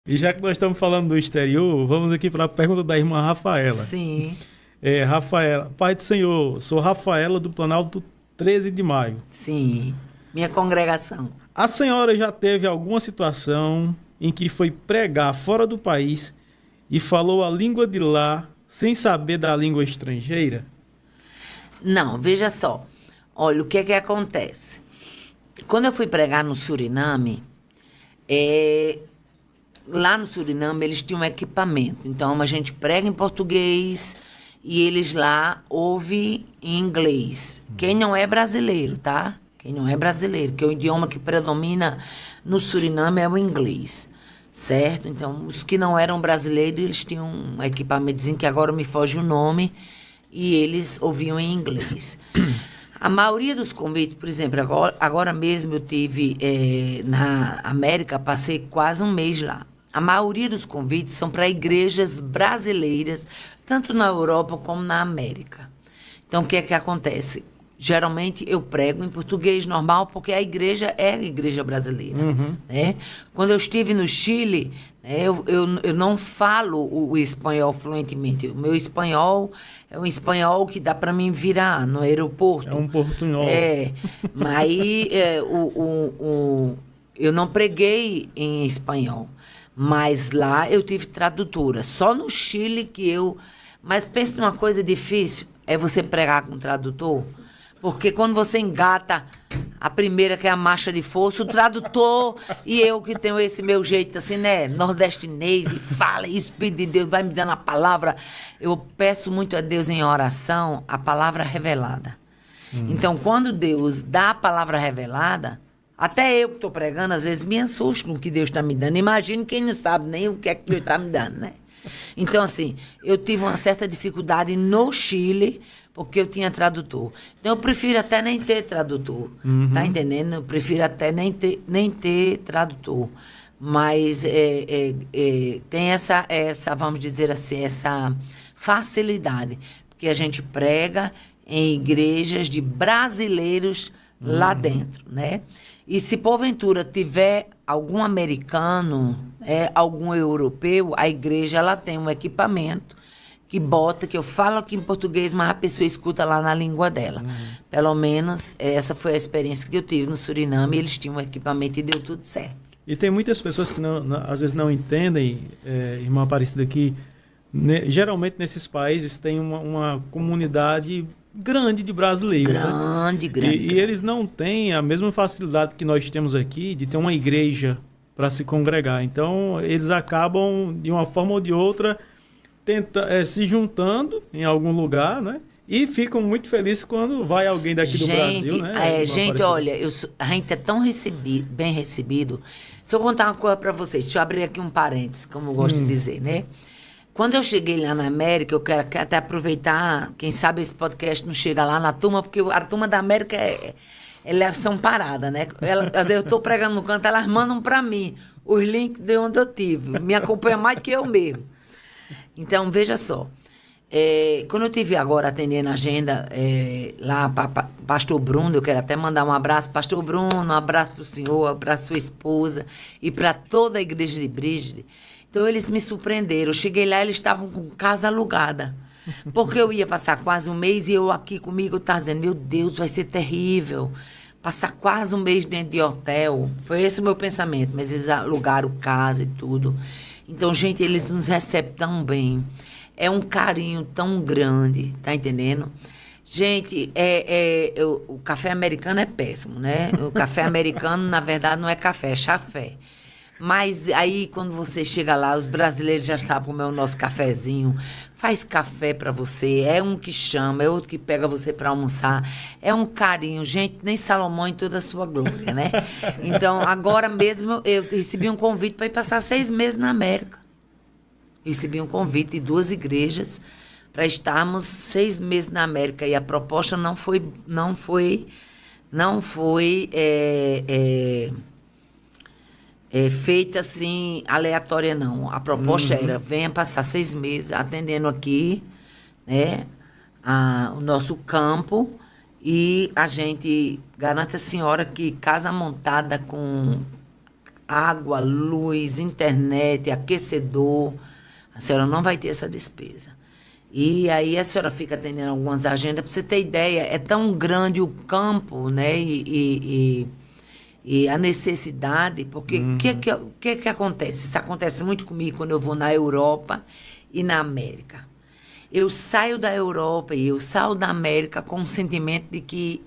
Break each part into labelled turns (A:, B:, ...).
A: E já que nós estamos falando do exterior, vamos aqui para a pergunta da irmã Rafaela.
B: Sim,
A: Rafaela, Pai do Senhor, sou Rafaela do Planalto 13 de Maio.
B: sim. Minha congregação.
A: A senhora já teve alguma situação em que foi pregar fora do país e falou a língua de lá sem saber da língua estrangeira?
B: Não, veja só. Olha, o que é que acontece? Quando eu fui pregar no Suriname, lá no Suriname eles tinham um equipamento. Então a gente prega em português e eles lá ouvem em inglês. Quem não é brasileiro, tá? Quem não é brasileiro, que o idioma que predomina no Suriname é o inglês, certo? Então, os que não eram brasileiros, eles tinham um equipamentozinho que agora me foge o nome, e eles ouviam em inglês. A maioria dos convites, por exemplo, agora mesmo eu tive na América, passei quase um mês lá. A maioria dos convites são para igrejas brasileiras, tanto na Europa como na América. Então, o que é que acontece? Geralmente eu prego em português normal, porque a igreja é a igreja brasileira. Né? Quando eu estive no Chile, né, eu não falo o espanhol fluentemente. O meu espanhol é um espanhol que dá para mim virar no aeroporto.
A: É um portunhol.
B: Mas aí eu não preguei em espanhol. Mas lá eu tive tradutora. Só no Chile que eu... Mas pensa numa coisa difícil, é você pregar com tradutor. Porque quando você engata a primeira, que é a marcha de força, o tradutor e eu que tenho esse meu jeito assim, né, nordestinês, e fala, e o Espírito de Deus vai me dando a palavra. Eu peço muito a Deus em oração a palavra revelada. Então, quando Deus dá a palavra revelada, até eu que estou pregando, às vezes me assusto com o que Deus está me dando. Imagine quem não sabe nem o que é que Deus está me dando, né? Então, assim, eu tive uma certa dificuldade no Chile, porque eu tinha tradutor. Então, eu prefiro até nem ter tradutor. Tá entendendo? Eu prefiro até nem ter tradutor. Mas tem essa, vamos dizer assim, essa facilidade. Porque a gente prega em igrejas de brasileiros lá dentro, né? E se porventura tiver algum americano, algum europeu, a igreja ela tem um equipamento que bota, que eu falo aqui em português, mas a pessoa escuta lá na língua dela. Pelo menos essa foi a experiência que eu tive no Suriname, eles tinham um equipamento e deu tudo certo.
A: E tem muitas pessoas que às vezes não entendem, irmã Aparecida, que geralmente nesses países tem uma comunidade grande de brasileiros.
B: Grande.
A: E eles não têm a mesma facilidade que nós temos aqui de ter uma igreja para se congregar. Então, eles acabam, de uma forma ou de outra, se juntando em algum lugar, né? E ficam muito felizes quando vai alguém daqui do Brasil, né?
B: Gente, olha, a gente é tão bem recebido. Se eu contar uma coisa para vocês, deixa eu abrir aqui um parênteses, como eu gosto de dizer, né? Quando eu cheguei lá na América, eu quero até aproveitar, quem sabe esse podcast não chega lá na turma, porque a turma da América elas são paradas, né? Às vezes eu estou pregando no canto, elas mandam para mim os links de onde eu tive. Me acompanha mais do que eu mesmo. Então, veja só. Quando eu estive agora atendendo a agenda lá para pastor Bruno, eu quero até mandar um abraço, pastor Bruno, um abraço para o senhor, para sua esposa e para toda a igreja de Brígide. Então, eles me surpreenderam. Eu cheguei lá, eles estavam com casa alugada. Porque eu ia passar quase um mês e eu aqui comigo, eu estava dizendo, meu Deus, vai ser terrível. Passar quase um mês dentro de hotel. Foi esse o meu pensamento. Mas eles alugaram casa e tudo. Então, gente, eles nos recebem tão bem. É um carinho tão grande, tá entendendo? Gente, o café americano é péssimo, né? O café americano, na verdade, não é café, é chafé. Mas aí, quando você chega lá, os brasileiros já sabem como é o nosso cafezinho. Faz café para você, é um que chama, é outro que pega você para almoçar. É um carinho, gente, nem Salomão em toda a sua glória, né? Então, agora mesmo, eu recebi um convite para ir passar 6 meses na América. Recebi um convite de 2 igrejas para estarmos 6 meses na América. E a proposta não foi feita assim, aleatória, não. A proposta era, venha passar 6 meses atendendo aqui, né, o nosso campo, e a gente garante a senhora que casa montada com água, luz, internet, aquecedor. A senhora não vai ter essa despesa. E aí a senhora fica atendendo algumas agendas. Para você ter ideia, é tão grande o campo, né? E a necessidade, porque o que acontece? Isso acontece muito comigo quando eu vou na Europa e na América. Eu saio da Europa e eu saio da América com o sentimento de que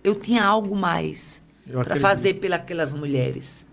B: eu tinha algo mais para fazer pelas mulheres.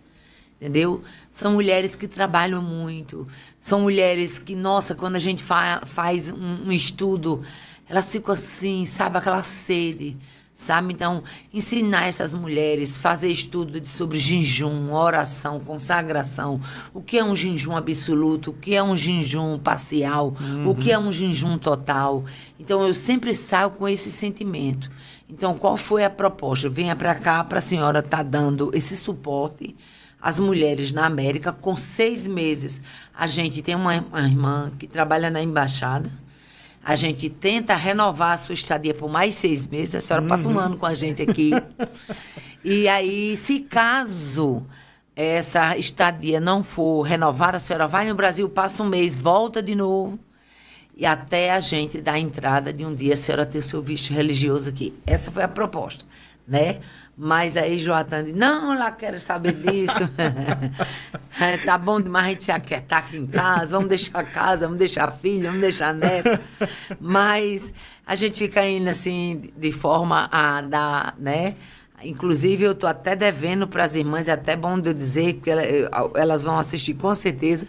B: Entendeu? São mulheres que trabalham muito, são mulheres que, nossa, quando a gente faz um estudo, elas ficam assim, sabe, aquela sede, sabe? Então, ensinar essas mulheres, fazer estudo sobre jejum, oração, consagração, o que é um jejum absoluto, o que é um jejum parcial, o que é um jejum total. Então, eu sempre saio com esse sentimento. Então, qual foi a proposta? Venha para cá para a senhora estar dando esse suporte às mulheres na América. Com 6 meses, a gente tem uma irmã que trabalha na embaixada. A gente tenta renovar a sua estadia por mais 6 meses. A senhora passa um ano com a gente aqui. E aí, se caso essa estadia não for renovada, a senhora vai no Brasil, passa um mês, volta de novo. E até a gente dar a entrada de um dia a senhora ter o seu visto religioso aqui. Essa foi a proposta, né? Mas aí Joatan disse, não, lá quero saber disso. Tá bom demais a gente se aquietar aqui em casa, vamos deixar a casa, vamos deixar a filha, vamos deixar a neta. Mas a gente fica indo assim, de forma a dar, né? Inclusive, eu estou até devendo para as irmãs, é até bom de eu dizer, porque elas vão assistir com certeza,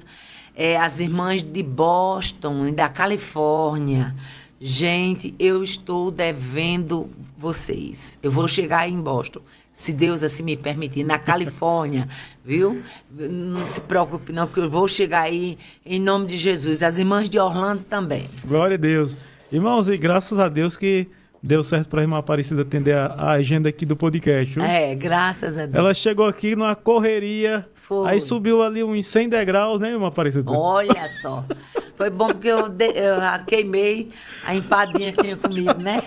B: as irmãs de Boston, da Califórnia. Gente, eu estou devendo vocês. Eu vou chegar aí em Boston, se Deus assim me permitir, na Califórnia, viu? Não se preocupe não, que eu vou chegar aí em nome de Jesus. As irmãs de Orlando também.
A: Glória a Deus. Irmãos, e graças a Deus que deu certo para a irmã Aparecida atender a agenda aqui do podcast. Viu?
B: Graças a Deus.
A: Ela chegou aqui numa correria, aí subiu ali uns 100 degraus, né, irmã Aparecida?
B: Olha só. Foi bom porque eu queimei a empadinha que tinha comigo, né?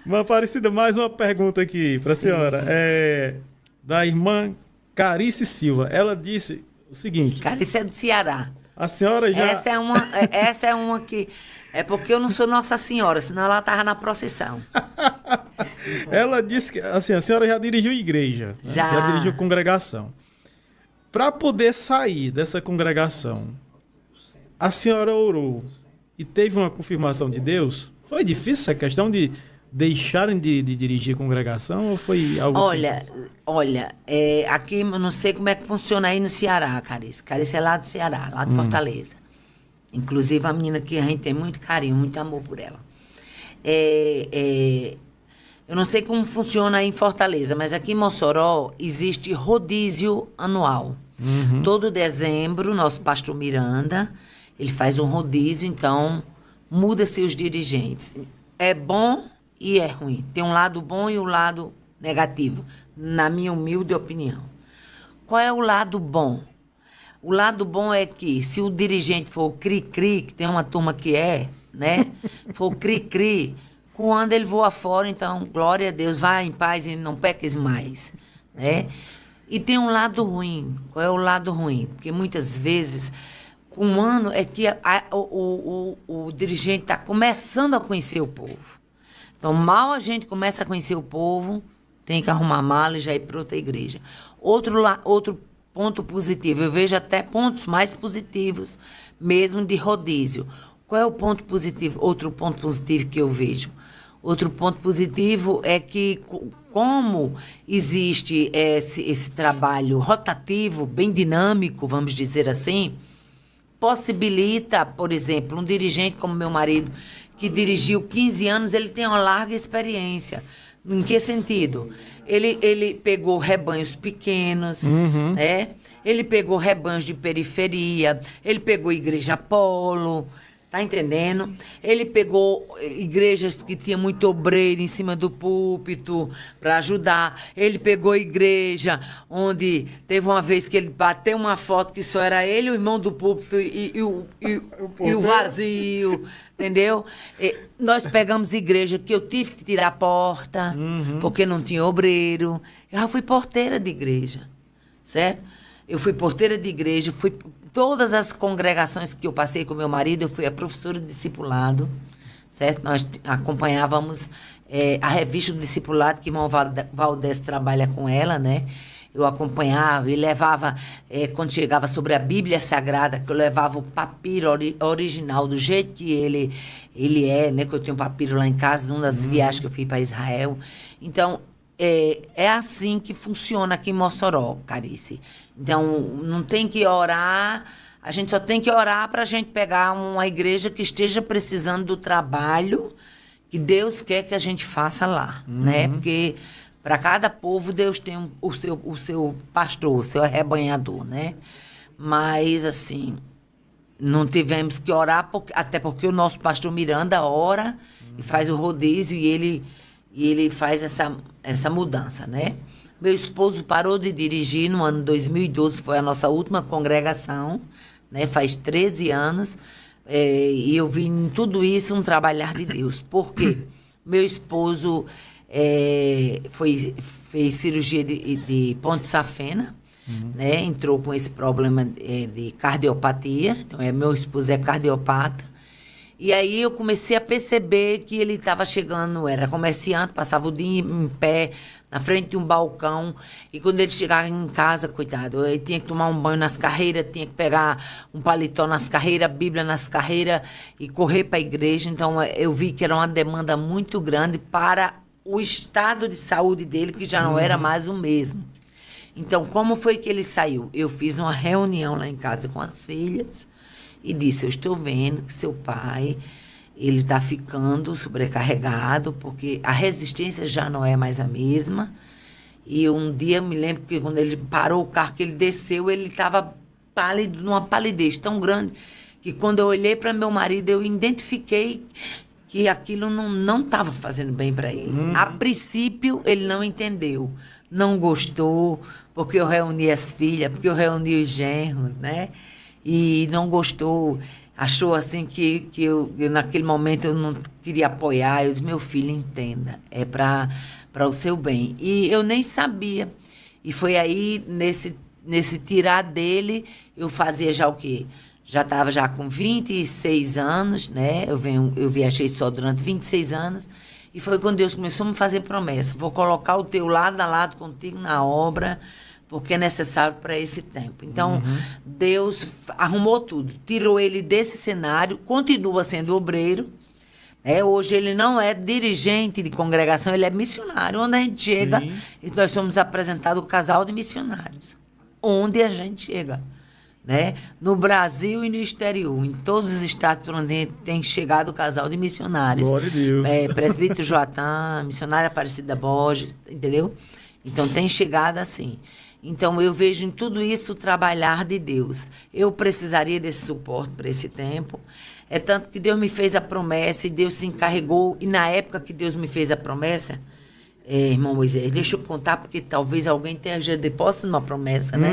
A: Irmã Aparecida, mais uma pergunta aqui para a senhora. Da irmã Carice Silva. Ela disse o seguinte...
B: Carice é do Ceará.
A: A senhora já...
B: Essa é uma que... É porque eu não sou Nossa Senhora, senão ela estava na procissão.
A: Ela disse que assim, a senhora já dirigiu igreja, né? Já dirigiu congregação. Para poder sair dessa congregação, a senhora orou e teve uma confirmação de Deus? Foi difícil essa questão de deixarem de dirigir congregação ou foi algo
B: Olha, aqui eu não sei como é que funciona aí no Ceará, Carice. Carice é lá do Ceará, lá de Fortaleza. Inclusive a menina que a gente tem muito carinho, muito amor por ela. Eu não sei como funciona aí em Fortaleza, mas aqui em Mossoró existe rodízio anual. Todo dezembro, nosso pastor Miranda, ele faz um rodízio, então muda-se os dirigentes. É bom e é ruim. Tem um lado bom e um lado negativo, na minha humilde opinião. Qual é o lado bom? O lado bom é que se o dirigente for o cri-cri, que tem uma turma que né? For o cri-cri, quando ele voa fora, então, glória a Deus, vai em paz e não peques mais, né? E tem um lado ruim. Qual é o lado ruim? Porque muitas vezes, um ano é que o dirigente está começando a conhecer o povo. Então, mal a gente começa a conhecer o povo, tem que arrumar mala e já ir para outra igreja. Outro ponto positivo, eu vejo até pontos mais positivos, mesmo de rodízio. Qual é o ponto positivo? Outro ponto positivo que eu vejo. Outro ponto positivo é que, como existe esse trabalho rotativo, bem dinâmico, vamos dizer assim, possibilita, por exemplo, um dirigente como meu marido, que dirigiu 15 anos, ele tem uma larga experiência. Em que sentido? Ele pegou rebanhos pequenos, né? Ele pegou rebanhos de periferia, ele pegou igreja polo, Tá entendendo? Ele pegou igrejas que tinha muito obreiro em cima do púlpito para ajudar. Ele pegou igreja onde teve uma vez que ele bateu uma foto que só era ele, o irmão do púlpito e o vazio, entendeu? Nós pegamos igreja que eu tive que tirar a porta, porque não tinha obreiro. Eu já fui porteira de igreja, certo? Eu fui porteira de igreja, fui todas as congregações que eu passei com meu marido, eu fui a professora de discipulado, certo? Nós acompanhávamos a revista do discipulado, que o irmão Valdés trabalha com ela, né? Eu acompanhava e levava, quando chegava sobre a Bíblia Sagrada, que eu levava o papiro original, do jeito que ele é, né? Que eu tenho um papiro lá em casa, numa das viagens que eu fui para Israel. Então, é assim que funciona aqui em Mossoró, Carice. Então, não tem que orar, a gente só tem que orar para a gente pegar uma igreja que esteja precisando do trabalho que Deus quer que a gente faça lá, né? Porque para cada povo Deus tem o seu pastor, o seu arrebanhador, né? Mas, assim, não tivemos que orar, até porque o nosso pastor Miranda ora e faz o rodízio e ele faz essa mudança, né? Meu esposo parou de dirigir no ano 2012, foi a nossa última congregação, né? Faz 13 anos, e eu vi em tudo isso um trabalhar de Deus. Por quê? Meu esposo fez cirurgia de ponte safena, né? Entrou com esse problema de cardiopatia, então meu esposo é cardiopata. E aí eu comecei a perceber que ele estava chegando, era comerciante, passava o dia em pé, na frente de um balcão. E quando ele chegava em casa, coitado, ele tinha que tomar um banho nas carreiras, tinha que pegar um paletó nas carreiras, Bíblia nas carreiras e correr para a igreja. Então eu vi que era uma demanda muito grande para o estado de saúde dele, que já não era mais o mesmo. Então, como foi que ele saiu? Eu fiz uma reunião lá em casa com as filhas. E disse, eu estou vendo que seu pai, ele está ficando sobrecarregado, porque a resistência já não é mais a mesma. E um dia, eu me lembro que quando ele parou o carro, que ele desceu, ele estava pálido, numa palidez tão grande, que quando eu olhei para meu marido, eu identifiquei que aquilo não estava fazendo bem para ele. A princípio, ele não entendeu, não gostou, porque eu reuni as filhas, porque eu reuni os genros, né? E não gostou, achou assim que eu naquele momento eu não queria apoiar. Eu disse, meu filho, entenda, é para o seu bem. E eu nem sabia. E foi aí, nesse tirar dele, eu fazia já o quê? Já estava já com 26 anos, né? Eu viajei só durante 26 anos. E foi quando Deus começou a me fazer promessa. Vou colocar o teu lado a lado contigo na obra, porque é necessário para esse tempo. Então, Deus arrumou tudo. Tirou ele desse cenário, continua sendo obreiro. Hoje ele não é dirigente de congregação, ele é missionário. Onde a gente chega, nós somos apresentados o casal de missionários. Onde a gente chega. Né? No Brasil e no exterior, em todos os estados por onde tem chegado o casal de missionários.
A: Glória a Deus.
B: Presbítero Joatã, missionária Aparecida Borges, entendeu? Então tem chegado assim. Então, eu vejo em tudo isso o trabalhar de Deus. Eu precisaria desse suporte para esse tempo. É tanto que Deus me fez a promessa e Deus se encarregou. E na época que Deus me fez a promessa, irmão Moisés, deixa eu contar, porque talvez alguém tenha já depósito numa promessa, né?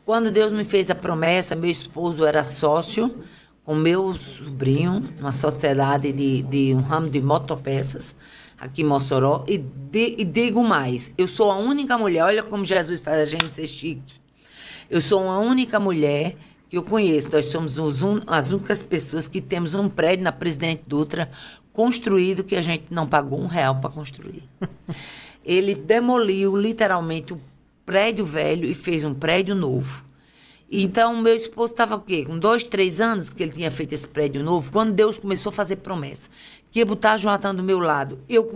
B: Quando Deus me fez a promessa, meu esposo era sócio com meu sobrinho, uma sociedade de um ramo de motopeças, aqui em Mossoró, e digo mais, eu sou a única mulher, olha como Jesus faz a gente ser chique, eu sou a única mulher que eu conheço, nós somos as únicas pessoas que temos um prédio na Presidente Dutra construído que a gente não pagou R$1 para construir. Ele demoliu literalmente o prédio velho e fez um prédio novo. Então, meu esposo estava o quê? Com 2, 3 anos que ele tinha feito esse prédio novo, quando Deus começou a fazer promessa, que ia botar Joatã do meu lado. Eu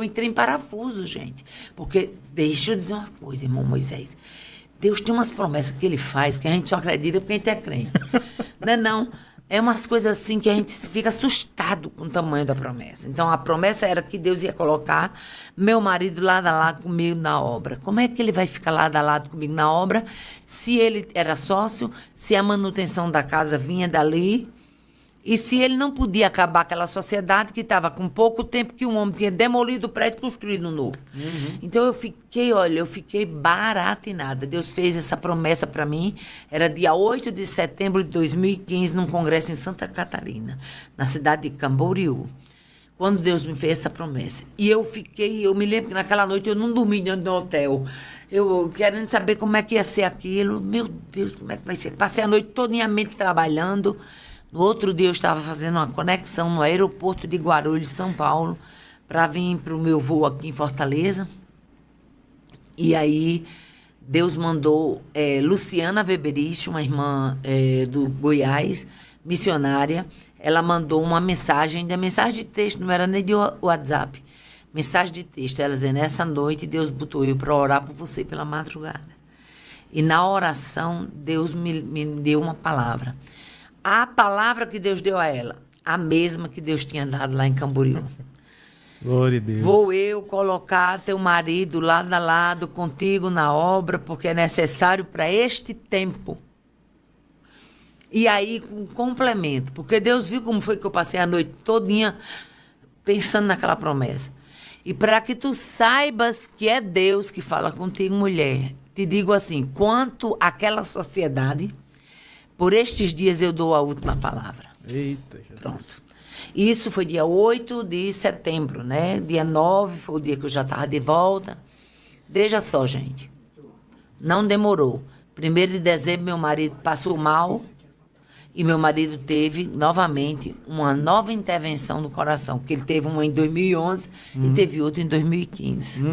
B: entrei em parafuso, gente. Porque, deixa eu dizer uma coisa, irmão Moisés. Deus tem umas promessas que ele faz que a gente só acredita porque a gente é crente. Não é não? É umas coisas assim que a gente fica assustado com o tamanho da promessa. Então, a promessa era que Deus ia colocar meu marido lado a lado comigo na obra. Como é que ele vai ficar lado a lado comigo na obra se ele era sócio, se a manutenção da casa vinha dali, E se ele não podia acabar aquela sociedade que estava com pouco tempo que um homem tinha demolido o prédio e construído um novo. Então eu fiquei baratinada. Deus fez essa promessa para mim. Era dia 8 de setembro de 2015, num congresso em Santa Catarina, na cidade de Camboriú. Quando Deus me fez essa promessa. E eu me lembro que naquela noite eu não dormi dentro do hotel. Eu querendo saber como é que ia ser aquilo. Meu Deus, como é que vai ser? Passei a noite toda em mente trabalhando. No outro dia eu estava fazendo uma conexão no aeroporto de Guarulhos, São Paulo, para vir para o meu voo aqui em Fortaleza. E aí Deus mandou Luciana Weberich, uma irmã do Goiás, missionária. Ela mandou uma mensagem de texto, não era nem de WhatsApp. Mensagem de texto, ela dizendo, nessa noite Deus botou eu para orar por você pela madrugada. E na oração, Deus me deu uma palavra. A palavra que Deus deu a ela, a mesma que Deus tinha dado lá em Camboriú.
A: Glória a Deus.
B: Vou eu colocar teu marido lado a lado contigo na obra, porque é necessário para este tempo. E aí, com complemento, porque Deus viu como foi que eu passei a noite todinha pensando naquela promessa. E para que tu saibas que é Deus que fala contigo, mulher, te digo assim, quanto àquela sociedade, por estes dias eu dou a última palavra.
A: Eita, Jesus.
B: Pronto. Isso foi dia 8 de setembro, né? Dia 9 foi o dia que eu já estava de volta. Veja só, gente. Não demorou. 1º de dezembro, meu marido passou mal e meu marido teve, novamente, uma nova intervenção no coração. Porque ele teve uma em 2011 e teve outra em 2015.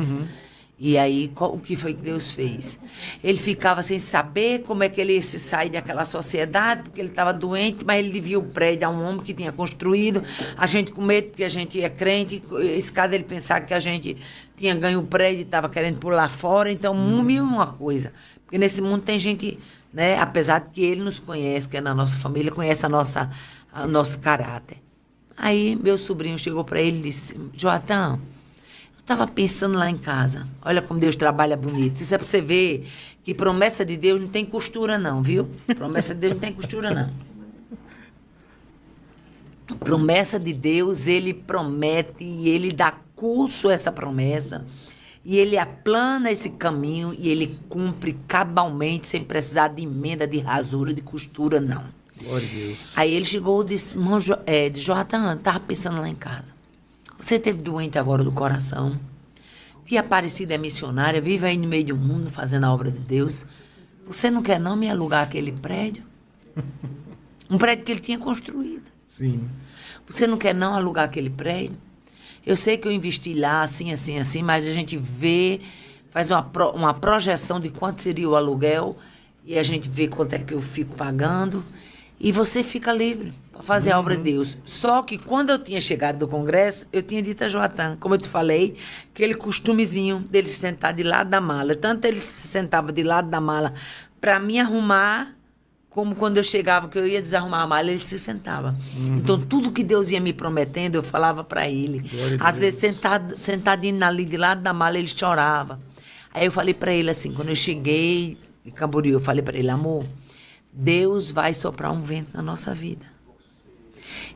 B: E aí, o que foi que Deus fez? Ele ficava sem saber como é que ele ia se sair daquela sociedade, porque ele estava doente, mas ele devia o prédio a um homem que tinha construído. A gente com medo, porque a gente é crente, escada ele pensava que a gente tinha ganho o prédio e estava querendo pular fora. Então, mil uma coisa. Porque nesse mundo tem gente, né, apesar de que ele nos conhece, que é na nossa família, conhece o nosso caráter. Aí, meu sobrinho chegou para ele e disse, Joatã, estava pensando lá em casa. Olha como Deus trabalha bonito. Isso é para você ver que promessa de Deus não tem costura não, viu? Promessa de Deus não tem costura não. Promessa de Deus, Ele promete e Ele dá curso a essa promessa. E Ele aplana esse caminho e Ele cumpre cabalmente, sem precisar de emenda, de rasura, de costura, não.
A: Glória a Deus.
B: Aí ele chegou e disse, Joatã, estava pensando lá em casa. Você esteve doente agora do coração. Tia Aparecida é missionária, vive aí no meio do mundo fazendo a obra de Deus. Você não quer não me alugar aquele prédio? Um prédio que ele tinha construído.
A: Sim.
B: Você não quer não alugar aquele prédio? Eu sei que eu investi lá, assim, assim, assim, mas a gente vê, faz uma projeção de quanto seria o aluguel e a gente vê quanto é que eu fico pagando e você fica livre para fazer a obra de Deus. Só que quando eu tinha chegado do congresso, eu tinha dito a Joatã, como eu te falei, aquele costumezinho dele se sentar de lado da mala. Tanto ele se sentava de lado da mala para me arrumar, como quando eu chegava, que eu ia desarrumar a mala, ele se sentava. Então, tudo que Deus ia me prometendo, eu falava para ele. Às vezes, sentadinho ali de lado da mala, ele chorava. Aí eu falei para ele assim, quando eu cheguei em Camboriú, eu falei para ele, amor, Deus vai soprar um vento na nossa vida.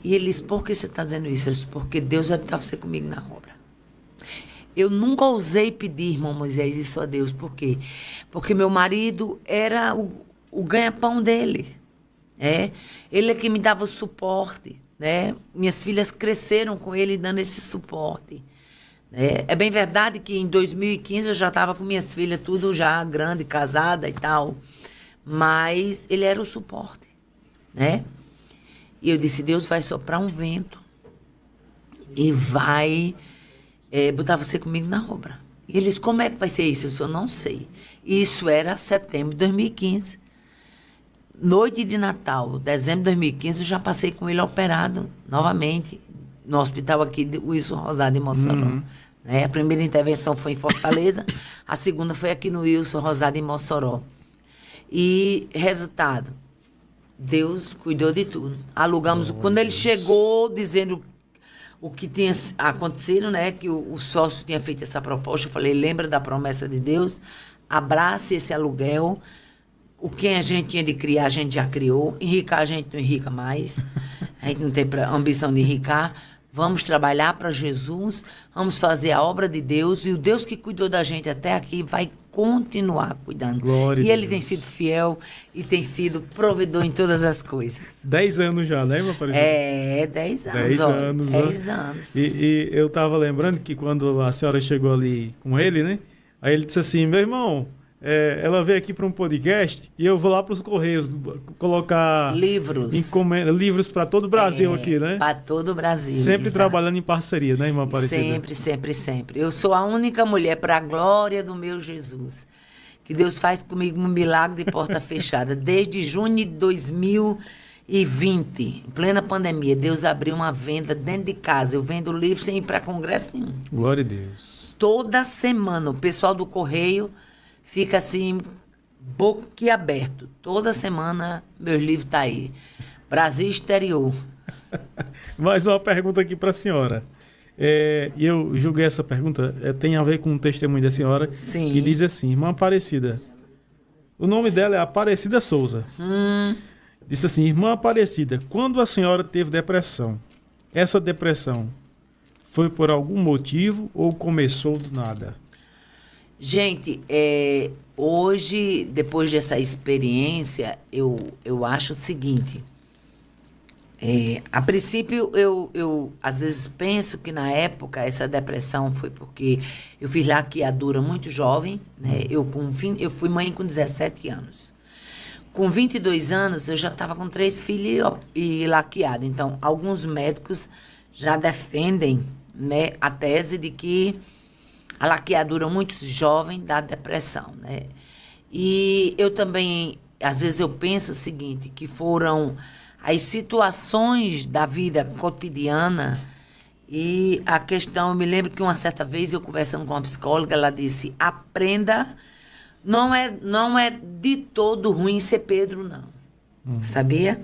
B: E ele disse, por que você está dizendo isso? Eu disse, porque Deus vai botar você comigo na obra. Eu nunca ousei pedir, irmão Moisés, isso a Deus. Por quê? Porque meu marido era o ganha-pão dele. Ele é que me dava o suporte. Né? Minhas filhas cresceram com ele dando esse suporte. É bem verdade que em 2015 eu já estava com minhas filhas tudo já grande, casada e tal. Mas ele era o suporte. Né? E eu disse, Deus vai soprar um vento e vai botar você comigo na obra. E ele disse, como é que vai ser isso? Eu disse, eu não sei. Isso era setembro de 2015. Noite de Natal, dezembro de 2015, eu já passei com ele operado novamente no hospital aqui de Wilson Rosado, em Mossoró. A primeira intervenção foi em Fortaleza, a segunda foi aqui no Wilson Rosado, em Mossoró. E resultado, Deus cuidou de tudo. Alugamos, quando ele chegou dizendo o que tinha acontecido, né, que o sócio tinha feito essa proposta, eu falei, lembra da promessa de Deus? Abrace esse aluguel, O que a gente tinha de criar, a gente já criou. Enricar, a gente não enrica mais. A gente não tem ambição de enricar. Vamos trabalhar para Jesus, vamos fazer a obra de Deus, e o Deus que cuidou da gente até aqui vai continuar cuidando.
A: Glória a
B: e Ele
A: Deus.
B: tem sido fiel e tem sido provedor em todas as coisas.
A: 10 anos já, né, meu Aparecida?
B: 10 anos.
A: 10
B: olha,
A: anos.
B: 10 anos.
A: E eu tava lembrando que quando a senhora chegou ali com ele, né? Aí ele disse assim, meu irmão, ela veio aqui para um podcast e eu vou lá para os Correios colocar
B: Livros.
A: livros para todo o Brasil aqui, né?
B: Para todo o Brasil.
A: Sempre
B: exato.
A: trabalhando em parceria, né, irmã Aparecida?
B: Sempre, sempre, sempre. Eu sou a única mulher, para a glória do meu Jesus, que Deus faz comigo um milagre de porta fechada. Desde junho de 2020, em plena pandemia, Deus abriu uma venda dentro de casa. Eu vendo livro sem ir para congresso nenhum.
A: Glória a Deus.
B: Toda semana, o pessoal do Correio fica assim, boquiaberto. Toda semana, meu livro está aí. Brasil exterior.
A: Mais uma pergunta aqui para a senhora. E eu julguei essa pergunta, tem a ver com o testemunho da senhora,
B: Sim.
A: que diz assim, irmã Aparecida, o nome dela é Aparecida Souza. Disse assim, irmã Aparecida, quando a senhora teve depressão, essa depressão foi por algum motivo ou começou do nada?
B: Gente, hoje, depois dessa experiência, eu acho o seguinte. A princípio, eu às vezes penso que na época essa depressão foi porque eu fiz laqueadura muito jovem, né? Eu fui mãe com 17 anos. Com 22 anos, eu já estava com 3 filhos e laqueada. Então, alguns médicos já defendem, né, a tese de que a laqueadura muito jovem dá depressão, né? E eu também, às vezes eu penso o seguinte, que foram as situações da vida cotidiana e a questão, eu me lembro que uma certa vez eu conversando com uma psicóloga, ela disse, aprenda, não é de todo ruim ser Pedro, não. Sabia?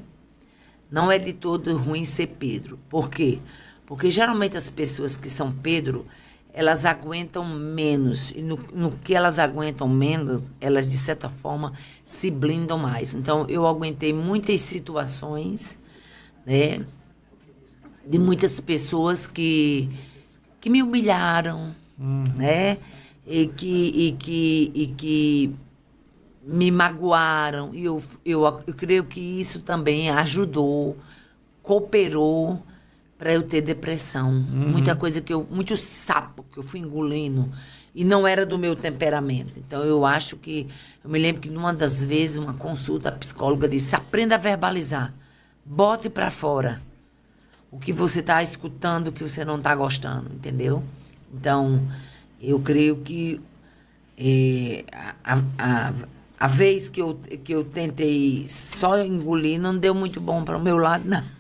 B: Não é de todo ruim ser Pedro. Por quê? Porque geralmente as pessoas que são Pedro, elas aguentam menos. E no que elas aguentam menos, elas, de certa forma, se blindam mais. Então, eu aguentei muitas situações, né, de muitas pessoas que me humilharam, né, e que me magoaram. E eu creio que isso também ajudou, cooperou para eu ter depressão. Muita coisa muito sapo que eu fui engolindo e não era do meu temperamento. Então, eu me lembro que numa das vezes, uma consulta, a psicóloga disse, aprenda a verbalizar, bote para fora o que você está escutando, o que você não está gostando, entendeu? Então, eu creio que a vez que eu tentei só engolir, não deu muito bom para o meu lado, não.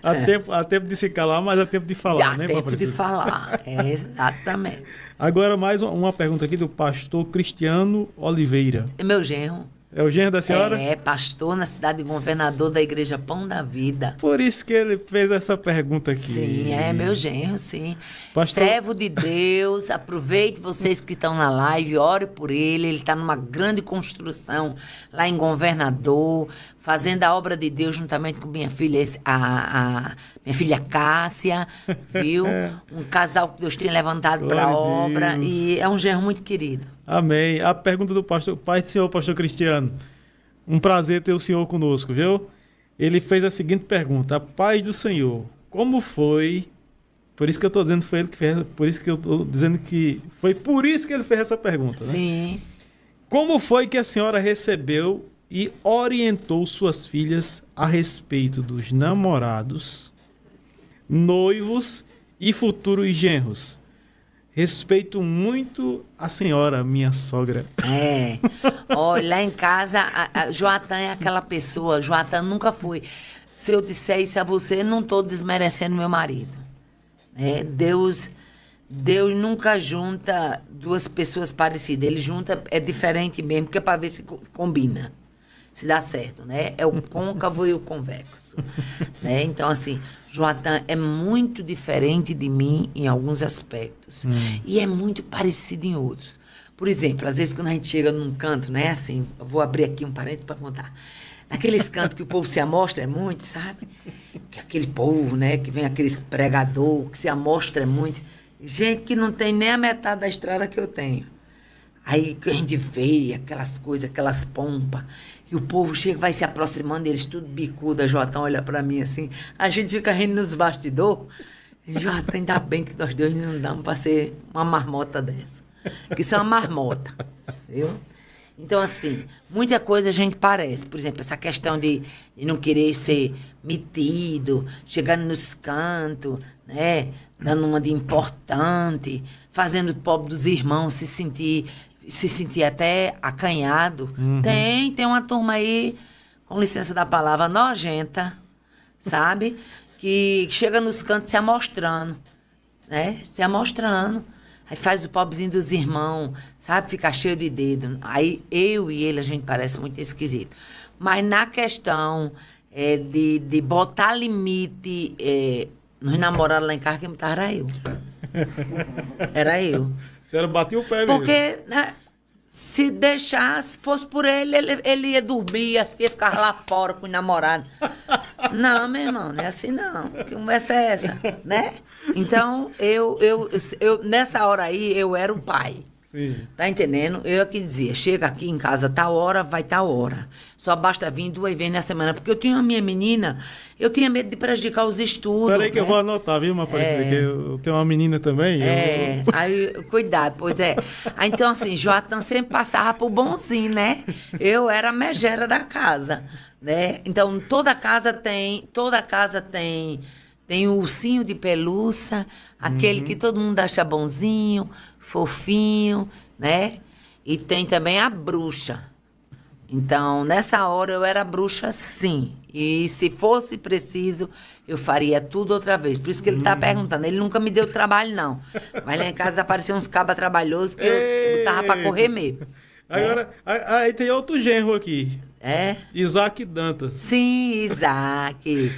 A: Há tempo de se calar, mas há tempo de falar, né,
B: tempo de falar, exatamente.
A: Agora, mais uma pergunta aqui do pastor Cristiano Oliveira.
B: É meu genro.
A: É o genro da senhora?
B: Pastor na cidade de Governador da Igreja Pão da Vida.
A: Por isso que ele fez essa pergunta aqui.
B: Sim, é meu genro, sim.
A: Pastor...
B: Servo de Deus, aproveite vocês que estão na live, ore por ele. Ele está numa grande construção lá em Governador, fazendo a obra de Deus juntamente com minha filha, minha filha Cássia, viu? Um casal que Deus tem levantado para a obra. E é um genro muito querido.
A: Amém. A pergunta do pastor, Pai do Senhor, pastor Cristiano. Um prazer ter o senhor conosco, viu? Ele fez a seguinte pergunta: a paz do Senhor, como foi? Por isso que eu estou dizendo que foi ele que fez, por isso que eu estou dizendo que foi por isso que ele fez essa pergunta, né?
B: Sim.
A: Como foi que a senhora recebeu e orientou suas filhas a respeito dos namorados, noivos e futuros genros? Respeito muito a senhora, minha sogra.
B: Olha, lá em casa, Joatan é aquela pessoa. Joatan nunca foi. Se eu disser isso a você, não estou desmerecendo meu marido. Deus nunca junta duas pessoas parecidas. Ele junta, é diferente mesmo, porque é para ver se combina. Se dá certo, né? É o côncavo e o convexo. Né? Então, assim, Joatan é muito diferente de mim em alguns aspectos. E é muito parecido em outros. Por exemplo, às vezes quando a gente chega num canto, né, assim, eu vou abrir aqui um parênteses para contar. Naqueles cantos que o povo se amostra muito, sabe? Que aquele povo, né, que vem aqueles pregador, que se amostra muito. Gente que não tem nem a metade da estrada que eu tenho. Aí a gente vê aquelas coisas, aquelas pompas, e o povo chega, vai se aproximando, eles tudo bicudo, a Jotão olha para mim assim, a gente fica rindo nos bastidores. Jotão, ainda bem que nós dois não damos para ser uma marmota dessa. Que isso é uma marmota, viu? Então, assim, muita coisa a gente parece. Por exemplo, essa questão de não querer ser metido, chegando nos cantos, né? Dando uma de importante, fazendo o pobre dos irmãos se sentir até acanhado.
A: Uhum.
B: Tem uma turma aí, com licença da palavra, nojenta, sabe? Que chega nos cantos se amostrando, né? Se amostrando. Aí faz o pobrezinho dos irmãos, sabe? Fica cheio de dedo. Aí eu e ele, a gente parece muito esquisito. Mas na questão de botar limite nos namorados lá em casa, quem me tava era eu. Era eu.
A: Você era bater o pé mesmo.
B: Porque, né, se deixasse, fosse por ele, ele ia dormir, as filhas ficavam lá fora com o namorado. Não, meu irmão, não é assim não. Que conversa é essa, né? Então, eu nessa hora aí, eu era o pai.
A: Sim.
B: Tá entendendo? Eu que dizia, chega aqui em casa tal hora, vai tal hora. Só basta vir 2 vezes na semana. Porque eu tinha a minha menina, eu tinha medo de prejudicar os estudos.
A: Peraí que eu vou anotar, viu, Aparecida? Que eu tenho uma menina também.
B: Aí, cuidado, pois é. Aí, então, assim, Joatan sempre passava por bonzinho, né? Eu era a megera da casa, né? Então, toda casa tem um ursinho de pelúcia, aquele que todo mundo acha bonzinho, fofinho, né? E tem também a bruxa. Então, nessa hora, eu era bruxa, sim. E se fosse preciso, eu faria tudo outra vez. Por isso que ele está perguntando. Ele nunca me deu trabalho, não. Mas lá em casa apareciam uns cabas trabalhosos que eu botava para correr mesmo.
A: Agora, aí tem outro genro aqui.
B: É?
A: Isaac Dantas.
B: Sim, Isaac.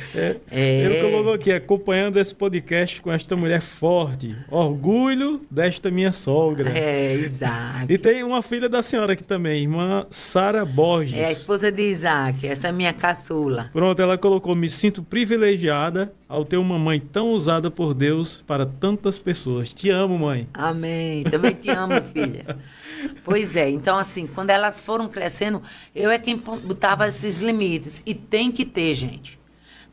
A: Ele colocou aqui, acompanhando esse podcast com esta mulher forte. Orgulho desta minha sogra.
B: Isaac.
A: E tem uma filha da senhora aqui também, irmã Sara Borges.
B: É a esposa de Isaac, essa é a minha caçula.
A: Pronto, ela colocou, me sinto privilegiada ao ter uma mãe tão usada por Deus para tantas pessoas. Te amo, mãe.
B: Amém. Também te amo, filha. Pois é, então assim, quando elas foram crescendo, eu é quem botava esses limites. E tem que ter, gente.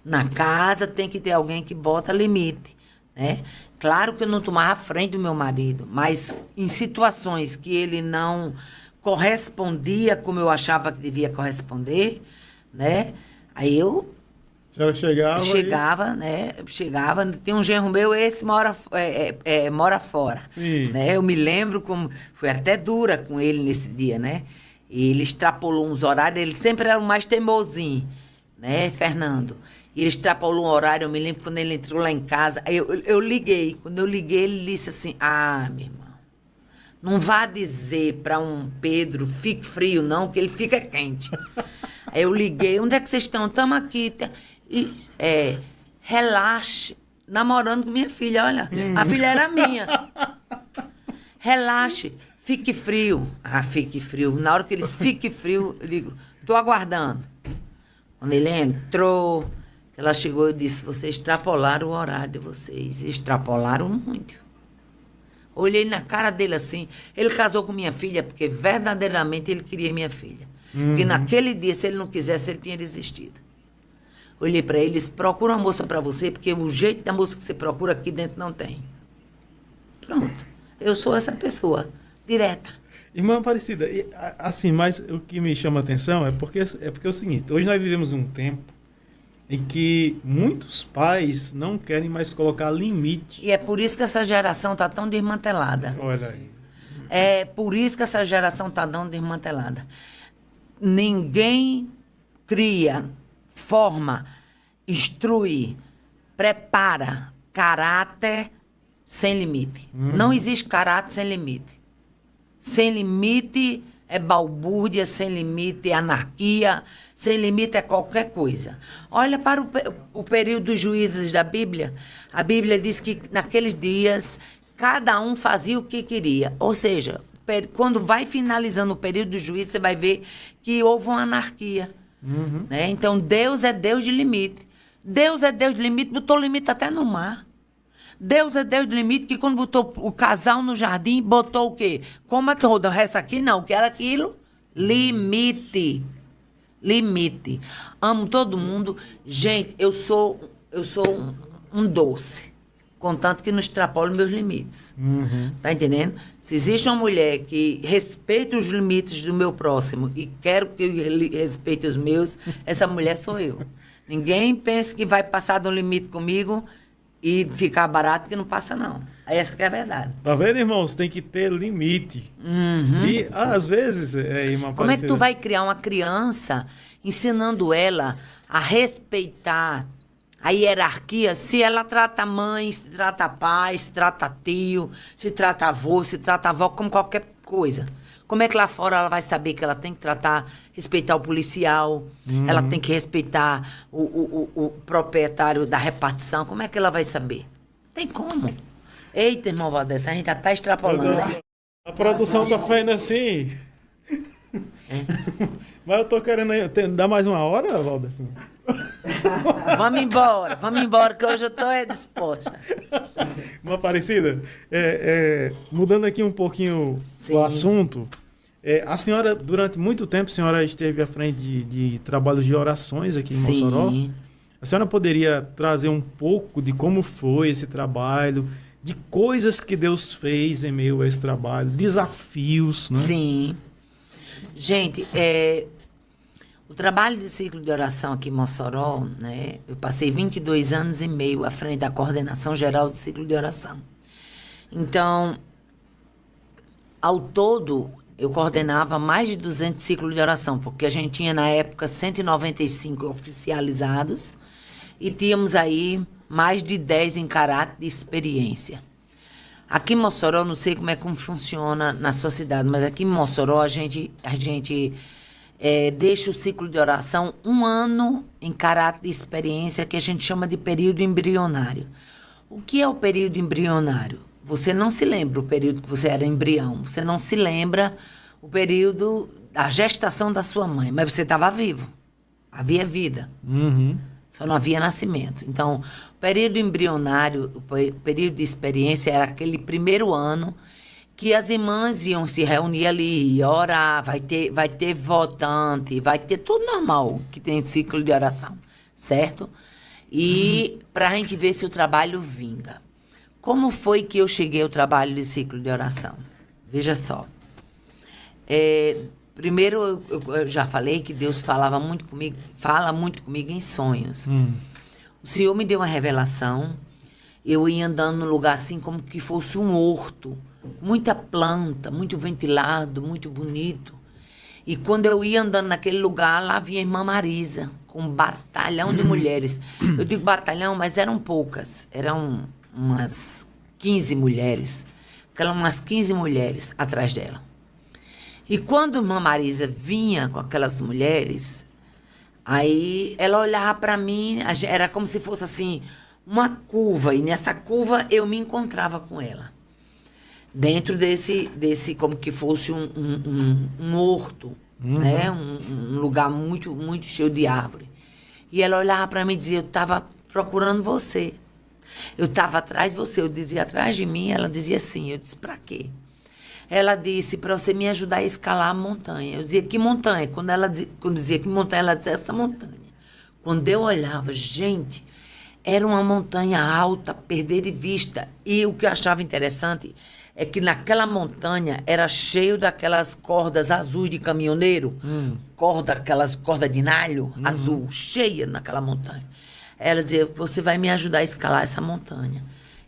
B: Na casa tem que ter alguém que bota limite, né? Claro que eu não tomava a frente do meu marido, mas em situações que ele não correspondia como eu achava que devia corresponder, né? Aí eu
A: Chegava,
B: né? Chegava, tem um genro meu, esse mora fora.
A: Sim.
B: Né? Eu me lembro como... Foi até dura com ele nesse dia, né? Ele extrapolou uns horários, ele sempre era o mais teimosinho, né, Fernando? E ele extrapolou um horário, eu me lembro quando ele entrou lá em casa, aí eu liguei. Quando eu liguei, ele disse assim, meu irmão, não vá dizer para um Pedro, fique frio não, que ele fica quente. Aí eu liguei, onde é que vocês estão? Estamos aqui. E, relaxe, namorando com minha filha, olha. A filha era minha. Relaxe, fique frio. Fique frio. Na hora que eles fiquem frio, eu digo, estou aguardando. Quando ele entrou, ela chegou e disse, vocês extrapolaram o horário de vocês. Extrapolaram muito. Olhei na cara dele assim. Ele casou com minha filha porque verdadeiramente ele queria minha filha. Porque naquele dia, se ele não quisesse, ele tinha desistido. Olhei para ele e disse, procura uma moça para você, porque o jeito da moça que você procura aqui dentro não tem. Pronto. Eu sou essa pessoa, direta.
A: Irmã Aparecida, assim, mas o que me chama a atenção é porque é o seguinte, hoje nós vivemos um tempo em que muitos pais não querem mais colocar limite.
B: E é por isso que essa geração está tão desmantelada.
A: Olha aí.
B: É por isso que essa geração está tão desmantelada. Ninguém cria, forma, instrui, prepara caráter sem limite. Não existe caráter sem limite. Sem limite é balbúrdia, sem limite é anarquia, sem limite é qualquer coisa. Olha para o período dos juízes da Bíblia. A Bíblia diz que naqueles dias cada um fazia o que queria. Ou seja, quando vai finalizando o período do juízo, você vai ver que houve uma anarquia. Né? Então, Deus é Deus de limite. Deus é Deus de limite, botou limite até no mar. Deus é Deus de limite, que quando botou o casal no jardim, botou o quê? Como toda essa aqui, não, que era aquilo? Limite. Limite. Amo todo mundo. Gente, eu sou um doce. Contanto que não extrapolo meus limites. Tá entendendo? Se existe uma mulher que respeita os limites do meu próximo e quero que ele respeite os meus, essa mulher sou eu. Ninguém pensa que vai passar do limite comigo e ficar barato, que não passa, não. Essa que é a verdade.
A: Tá vendo, irmãos? Tem que ter limite. E, às vezes, irmã
B: Como é que tu vai criar uma criança ensinando ela a respeitar a hierarquia, se ela trata mãe, se trata pai, se trata tio, se trata avô, se trata avó, como qualquer coisa? Como é que lá fora ela vai saber que ela tem que respeitar o policial, ela tem que respeitar o proprietário da repartição? Como é que ela vai saber? Tem como. Eita, irmão Valdez, a gente já tá extrapolando, né?
A: A produção tá fazendo assim. Mas eu tô querendo dar mais uma hora, Valdez?
B: Vamos embora, que hoje eu tô disposta.
A: Uma parecida? Mudando aqui um pouquinho o assunto, a senhora, durante muito tempo, a senhora esteve à frente de trabalhos de orações aqui em Mossoró. A senhora poderia trazer um pouco de como foi esse trabalho, de coisas que Deus fez em meio a esse trabalho, desafios, né?
B: Sim. Gente, o trabalho de ciclo de oração aqui em Mossoró, né? Eu passei 22 anos e meio à frente da coordenação geral de ciclo de oração. Então, ao todo, eu coordenava mais de 200 ciclos de oração, porque a gente tinha, na época, 195 oficializados e tínhamos aí mais de 10 em caráter de experiência. Aqui em Mossoró, não sei como funciona na sua cidade, mas aqui em Mossoró a gente deixa o ciclo de oração 1 ano em caráter de experiência, que a gente chama de período embrionário. O que é o período embrionário? Você não se lembra o período que você era embrião, você não se lembra o período da gestação da sua mãe, mas você estava vivo, havia vida. Só não havia nascimento. Então, o período embrionário, o período de experiência, era aquele primeiro ano que as irmãs iam se reunir ali e orar, vai ter votante, vai ter tudo normal que tem ciclo de oração, certo? E para a gente ver se o trabalho vinga. Como foi que eu cheguei ao trabalho de ciclo de oração? Veja só. Primeiro, eu já falei que Deus fala muito comigo em sonhos. O Senhor me deu uma revelação. Eu ia andando num lugar assim como que fosse um horto. Muita planta, muito ventilado, muito bonito. E quando eu ia andando naquele lugar, lá vinha a irmã Marisa, com um batalhão de mulheres. Eu digo batalhão, mas eram poucas. Eram umas 15 mulheres. Eram umas 15 mulheres atrás dela. E quando a irmã Marisa vinha com aquelas mulheres, aí ela olhava para mim, era como se fosse assim, uma curva. E nessa curva eu me encontrava com ela. Dentro desse como que fosse um horto, né? Um lugar muito, muito cheio de árvore. E ela olhava para mim e dizia, eu estava procurando você. Eu estava atrás de você. Eu dizia, atrás de mim? Ela dizia sim. Eu disse, para quê? Ela disse, para você me ajudar a escalar a montanha. Eu dizia, que montanha? Quando dizia que montanha, ela dizia, essa montanha. Quando eu olhava, gente, era uma montanha alta, perder de vista. E o que eu achava interessante é que naquela montanha era cheio daquelas cordas azuis de caminhoneiro. Aquelas cordas de nalho azul, cheia naquela montanha. Ela dizia, você vai me ajudar a escalar essa montanha.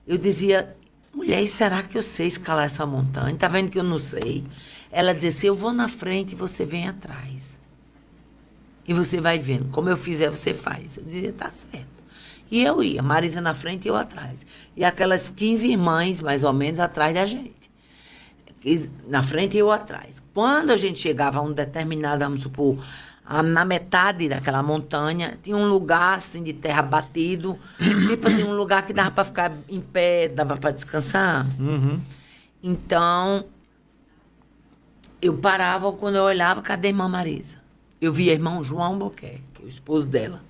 B: Eu dizia, mulher, será que eu sei escalar essa montanha? Tá vendo que eu não sei? Ela dizia assim, eu vou na frente e você vem atrás. E você vai vendo. Como eu fizer, você faz. Eu dizia, tá certo. E eu ia, Marisa na frente e eu atrás. E aquelas 15 irmãs, mais ou menos, atrás da gente. Na frente e eu atrás. Quando a gente chegava a um determinado, vamos supor, na metade daquela montanha, tinha um lugar, assim, de terra batido. Tipo assim, um lugar que dava para ficar em pé, dava para descansar. Então, eu parava, quando eu olhava, cadê a irmã Marisa? Eu via irmão João Albuquerque, o esposo dela,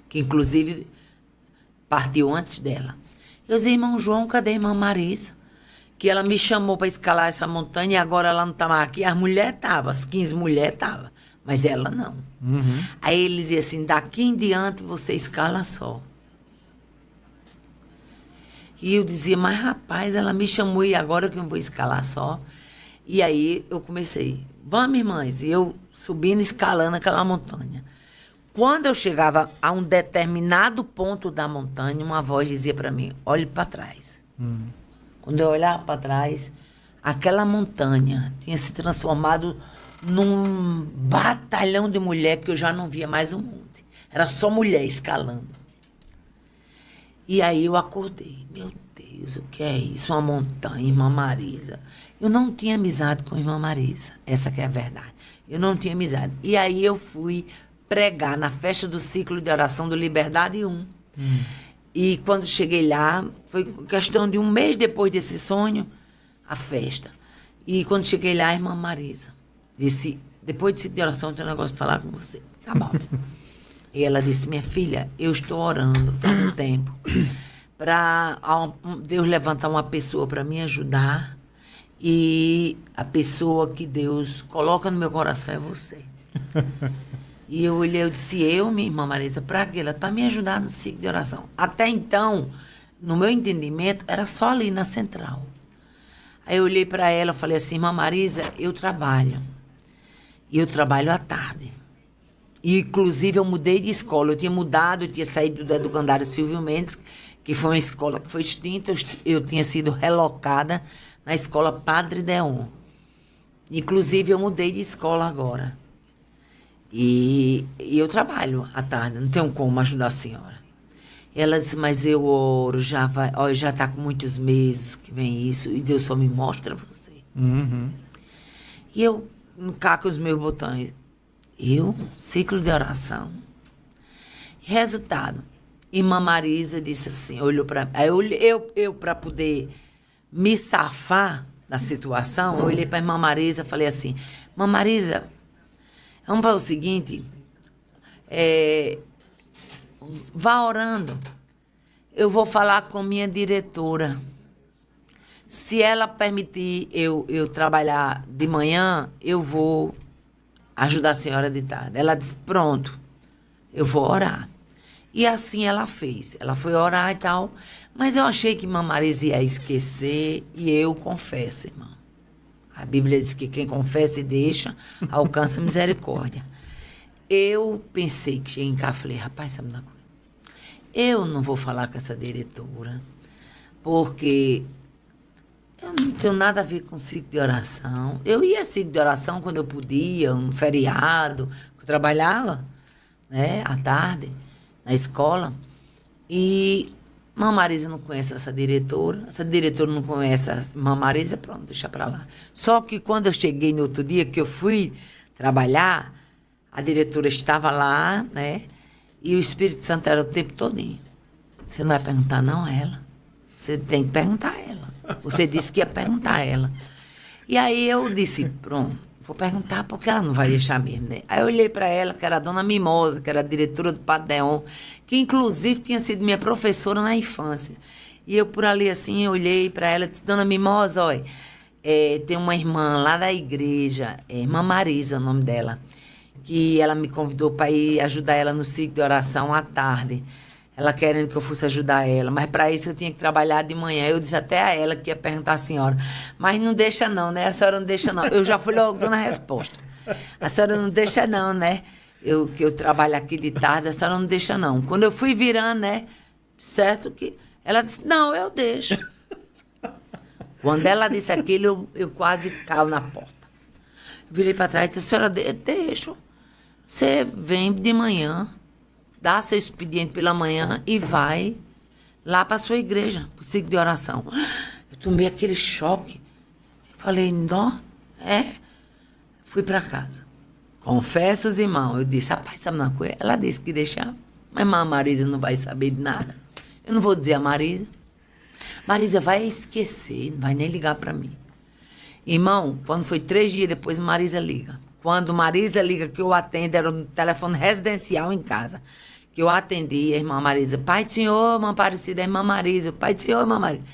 B: que inclusive partiu antes dela. Eu dizia, irmão João, cadê a irmã Marisa? Que ela me chamou para escalar essa montanha e agora ela não estava aqui. As mulheres estavam, as 15 mulheres estavam, mas ela não.
A: Uhum.
B: Aí ele dizia assim, daqui em diante você escala só. E eu dizia, mas rapaz, ela me chamou e agora que eu vou escalar só? E aí eu comecei, vamos, irmãs, e eu subindo, escalando aquela montanha. Quando eu chegava a um determinado ponto da montanha, uma voz dizia para mim, olhe para trás. Quando eu olhava para trás, aquela montanha tinha se transformado num batalhão de mulher que eu já não via mais um monte. Era só mulher escalando. E aí eu acordei. Meu Deus, o que é isso? Uma montanha, irmã Marisa. Eu não tinha amizade com a irmã Marisa. Essa que é a verdade. Eu não tinha amizade. E aí eu fui pregar na festa do ciclo de oração do Liberdade 1. E quando cheguei lá, foi questão de um mês depois desse sonho, a festa. E quando cheguei lá, a irmã Marisa disse, depois de ciclo de oração, eu tenho um negócio para falar com você. Tá bom. E ela disse, minha filha, eu estou orando há um tempo para Deus levantar uma pessoa para me ajudar e a pessoa que Deus coloca no meu coração é você. E eu olhei, eu disse, minha irmã Marisa, para quê? Para me ajudar no ciclo de oração. Até então, no meu entendimento, era só ali na central. Aí eu olhei para ela e falei assim, irmã Marisa, eu trabalho. E eu trabalho à tarde. E, inclusive, eu mudei de escola. Eu tinha mudado, eu tinha saído do educandário Silvio Mendes, que foi uma escola que foi extinta. Eu tinha sido relocada na escola Padre Deon. Inclusive, eu mudei de escola agora. E eu trabalho à tarde, não tenho como ajudar a senhora. Ela disse, mas eu oro, já está com muitos meses que vem isso, e Deus só me mostra você.
A: Uhum.
B: E eu caco os meus botões. Ciclo de oração. Resultado, irmã Marisa disse assim, olhou para eu para poder me safar da situação, eu olhei para a irmã Marisa e falei assim, irmã Marisa, vamos fazer o seguinte, vá orando. Eu vou falar com minha diretora. Se ela permitir eu trabalhar de manhã, eu vou ajudar a senhora de tarde. Ela disse, pronto, eu vou orar. E assim ela fez. Ela foi orar e tal, mas eu achei que irmã Marisa ia esquecer, e eu confesso, irmão. A Bíblia diz que quem confessa e deixa, alcança misericórdia. Eu pensei que cheguei em casa, falei, rapaz, sabe uma coisa? Eu não vou falar com essa diretora, porque eu não tenho nada a ver com ciclo de oração. Eu ia a ciclo de oração quando eu podia, um feriado, eu trabalhava, né, à tarde, na escola. E irmã Marisa não conhece essa diretora não conhece a irmã Marisa, pronto, deixa pra lá. Só que quando eu cheguei no outro dia, que eu fui trabalhar, a diretora estava lá, né, e o Espírito Santo era o tempo todinho. Você não vai perguntar não a ela? Você tem que perguntar a ela. Você disse que ia perguntar a ela. E aí eu disse, pronto, vou perguntar porque ela não vai deixar mesmo, né? Aí eu olhei para ela, que era a dona Mimosa, que era a diretora do Padre Deon, que inclusive tinha sido minha professora na infância. E eu por ali assim, eu olhei para ela e disse, dona Mimosa, olha, tem uma irmã lá da igreja, irmã Marisa, é o nome dela, que ela me convidou para ir ajudar ela no ciclo de oração à tarde. Ela querendo que eu fosse ajudar ela, mas para isso eu tinha que trabalhar de manhã. Eu disse até a ela que ia perguntar à senhora, mas não deixa não, né? A senhora não deixa não. Eu já fui logo dando a resposta. A senhora não deixa não, né? Que eu trabalho aqui de tarde, a senhora não deixa não. Quando eu fui virando, né? Certo que... Ela disse, não, eu deixo. Quando ela disse aquilo, eu quase caio na porta. Virei para trás e disse, a senhora, deixo. Você vem de manhã, dá seu expediente pela manhã e vai lá para a sua igreja, para o ciclo de oração. Eu tomei aquele choque. Falei, não, Fui para casa. Confesso os irmãos. Eu disse, rapaz, sabe uma coisa? Ela disse que deixava, mas a Marisa não vai saber de nada. Eu não vou dizer a Marisa. Marisa vai esquecer, não vai nem ligar para mim. Irmão, quando foi 3 dias depois, Marisa liga. Quando Marisa liga, que eu atendo, era um telefone residencial em casa. Que eu atendi, a irmã Marisa, Pai do Senhor, irmã Aparecida, a irmã Marisa, Pai do Senhor, irmã Marisa.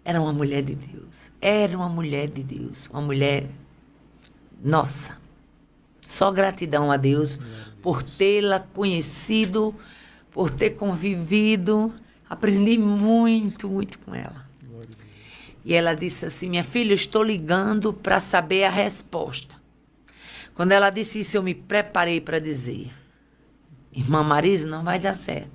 B: Era uma mulher de Deus. Era uma mulher de Deus. Uma mulher, nossa. Só gratidão a Deus por tê-la conhecido, por ter convivido. Aprendi muito, muito com ela. E ela disse assim, minha filha, eu estou ligando para saber a resposta. Quando ela disse isso, eu me preparei para dizer, irmã Marisa, não vai dar certo,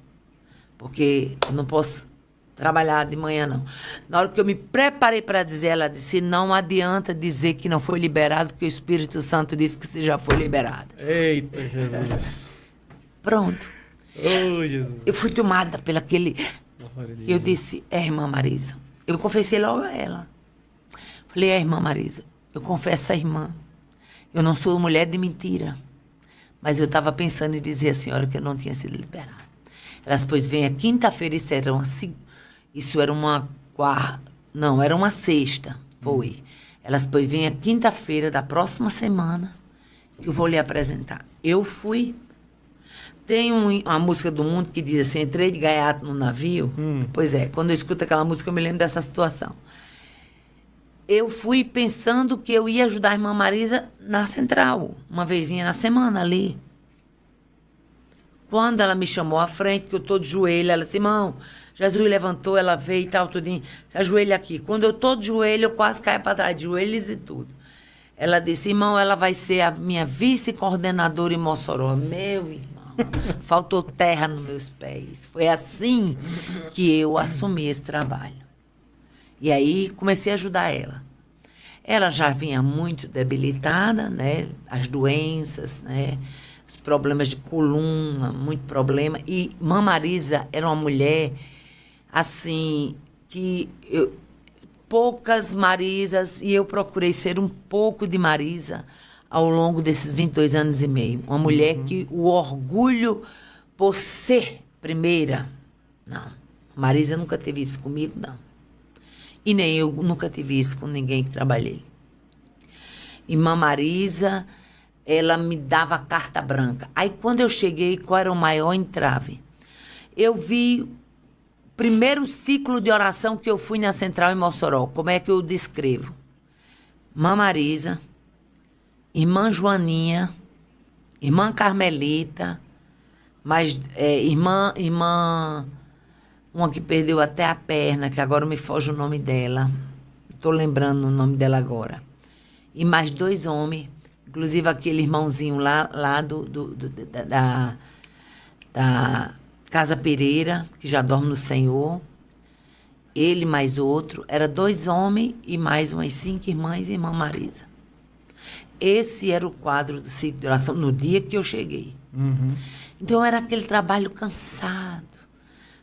B: porque eu não posso trabalhar de manhã, não. Na hora que eu me preparei para dizer, ela disse, não adianta dizer que não foi liberado, porque o Espírito Santo disse que você já foi liberado.
A: Eita, Jesus.
B: Pronto.
A: Oh, Jesus.
B: Eu fui tomada pelo aquele... Eu disse, irmã Marisa. Eu confessei logo a ela. Falei, irmã Marisa, eu confesso à irmã. Eu não sou mulher de mentira. Mas eu estava pensando em dizer à senhora que eu não tinha sido liberada. Elas, pois, vem a quinta-feira, isso era uma quarta... Não, era uma sexta, foi. Elas, pois, vem a quinta-feira da próxima semana que eu vou lhe apresentar. Eu fui... Tem uma música do mundo que diz assim, entrei de gaiato no navio. Pois é, quando eu escuto aquela música, eu me lembro dessa situação. Eu fui pensando que eu ia ajudar a irmã Marisa na central, uma vezinha na semana ali. Quando ela me chamou à frente, que eu estou de joelho, ela disse, irmão, Jesus levantou, ela veio e tal, tudinho, se ajoelha aqui. Quando eu estou de joelho, eu quase caio para trás, de joelhos e tudo. Ela disse, irmão, ela vai ser a minha vice-coordenadora em Mossoró. Meu irmão. Faltou terra nos meus pés. Foi assim que eu assumi esse trabalho. E aí comecei a ajudar ela. Ela já vinha muito debilitada, né? As doenças, né? Os problemas de coluna, muito problema. E Mãe Marisa era uma mulher, assim, que poucas Marisas, e eu procurei ser um pouco de Marisa ao longo desses 22 anos e meio. Uma mulher que o orgulho por ser primeira, não. Marisa nunca teve isso comigo, não. E nem eu nunca tive isso com ninguém que trabalhei. Irmã Marisa, ela me dava carta branca. Aí, quando eu cheguei, qual era o maior entrave? Eu vi o primeiro ciclo de oração que eu fui na Central em Mossoró. Como é que eu descrevo? Irmã Marisa, Irmã Joaninha, Irmã Carmelita, irmã, uma que perdeu até a perna, que agora me foge o nome dela. Estou lembrando o nome dela agora. E mais 2 homens, inclusive aquele irmãozinho lá da Casa Pereira, que já dorme no Senhor. Ele mais outro. Era 2 homens e mais umas 5 irmãs e irmã Marisa. Esse era o quadro do ciclo de oração no dia que eu cheguei. Então, era aquele trabalho cansado.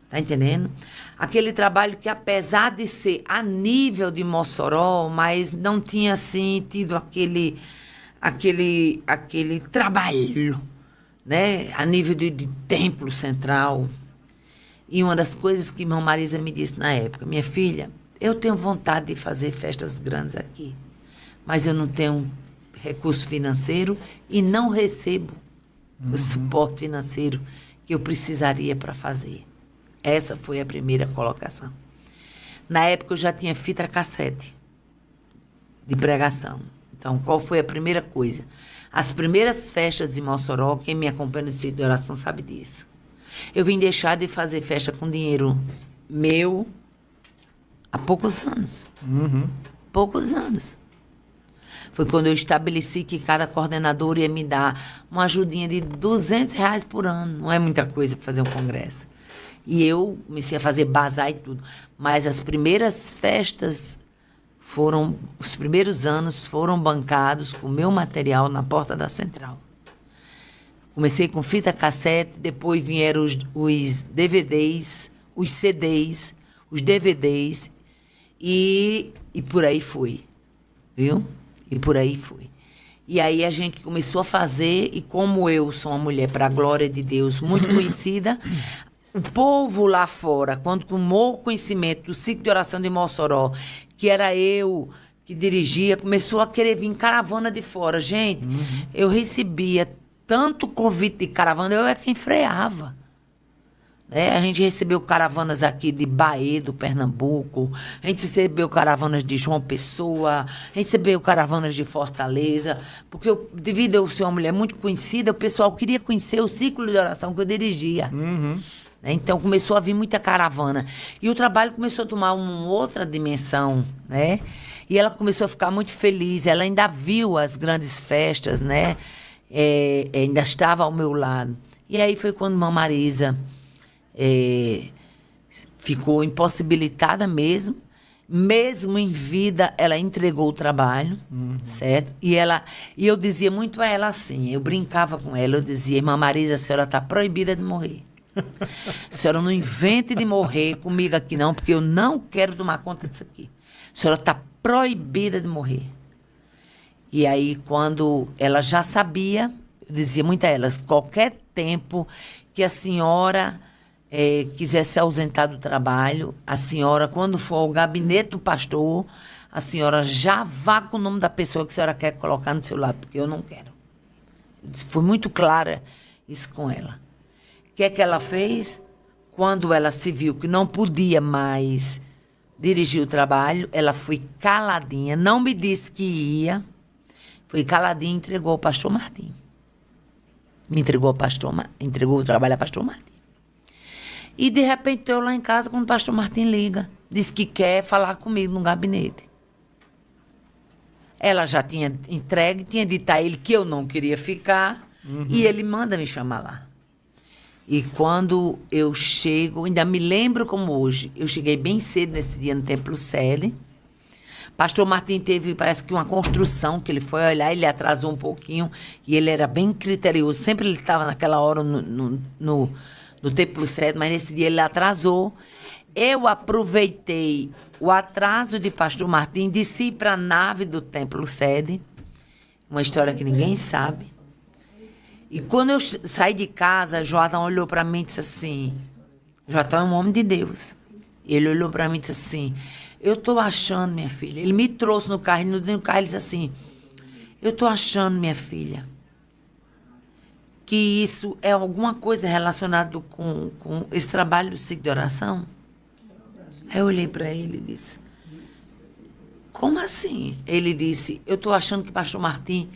B: Tá entendendo? Aquele trabalho que, apesar de ser a nível de Mossoró, mas não tinha, assim, tido aquele trabalho, né? A nível de templo central. E uma das coisas que irmã Marisa me disse na época, minha filha, eu tenho vontade de fazer festas grandes aqui, mas eu não tenho recurso financeiro e não recebo o suporte financeiro que eu precisaria para fazer. Essa foi a primeira colocação. Na época, eu já tinha fita cassete de pregação. Então, qual foi a primeira coisa? As primeiras festas de Mossoró, quem me acompanha no ciclo de oração sabe disso. Eu vim deixar de fazer festa com dinheiro meu há poucos anos. Poucos anos. Foi quando eu estabeleci que cada coordenador ia me dar uma ajudinha de R$200 por ano. Não é muita coisa para fazer um congresso. E eu comecei a fazer bazar e tudo. Mas as primeiras festas os primeiros anos foram bancados com o meu material na porta da Central. Comecei com fita cassete, depois vieram os DVDs, os CDs, os DVDs e por aí foi. Viu? E por aí foi. E aí a gente começou a fazer, e como eu sou uma mulher, para a glória de Deus, muito conhecida, o povo lá fora, quando tomou conhecimento do ciclo de oração de Mossoró, que era eu que dirigia, começou a querer vir caravana de fora. Gente, eu recebia tanto convite de caravana, eu é quem freava. A gente recebeu caravanas aqui de Bahia, do Pernambuco, a gente recebeu caravanas de João Pessoa, a gente recebeu caravanas de Fortaleza, porque devido a eu ser uma mulher muito conhecida, o pessoal queria conhecer o ciclo de oração que eu dirigia. Então começou a vir muita caravana. E o trabalho começou a tomar uma outra dimensão, né? E ela começou a ficar muito feliz, ela ainda viu as grandes festas, né? Ainda estava ao meu lado. E aí foi quando Irmã Marisa ficou impossibilitada mesmo em vida, ela entregou o trabalho, certo? E eu dizia muito a ela assim, eu brincava com ela, eu dizia, Irmã Marisa, a senhora está proibida de morrer. A senhora não invente de morrer comigo aqui não, porque eu não quero tomar conta disso aqui. A senhora está proibida de morrer. E aí, quando ela já sabia, eu dizia muito a ela, qualquer tempo que a senhora quiser se ausentar do trabalho, a senhora, quando for ao gabinete do pastor, a senhora já vá com o nome da pessoa que a senhora quer colocar no seu lado, porque eu não quero. Foi muito clara isso com ela. O que é que ela fez? Quando ela se viu que não podia mais dirigir o trabalho, ela foi caladinha, não me disse que ia, foi caladinha e entregou ao pastor Martim. Entregou o trabalho ao pastor Martim. E, de repente, eu lá em casa, quando o pastor Martim liga, disse que quer falar comigo no gabinete. Ela já tinha entregue, tinha dito a ele que eu não queria ficar, e ele manda me chamar lá. E quando eu chego, ainda me lembro como hoje, eu cheguei bem cedo nesse dia no Templo Sede. Pastor Martim teve, parece que uma construção, que ele foi olhar, ele atrasou um pouquinho, e ele era bem criterioso. Sempre ele estava naquela hora no Templo Sede, mas nesse dia ele atrasou. Eu aproveitei o atraso de pastor Martim, desci para a nave do Templo Sede, uma história que ninguém sabe. E quando eu saí de casa, Joatão olhou para mim e disse assim, Joatão é um homem de Deus. Ele olhou para mim e disse assim, eu estou achando, minha filha, ele me trouxe no carro, e no carro ele disse assim, eu estou achando, minha filha, que isso é alguma coisa relacionada com esse trabalho do ciclo de oração? Aí eu olhei para ele e disse, como assim? Ele disse, eu estou achando que o pastor Martim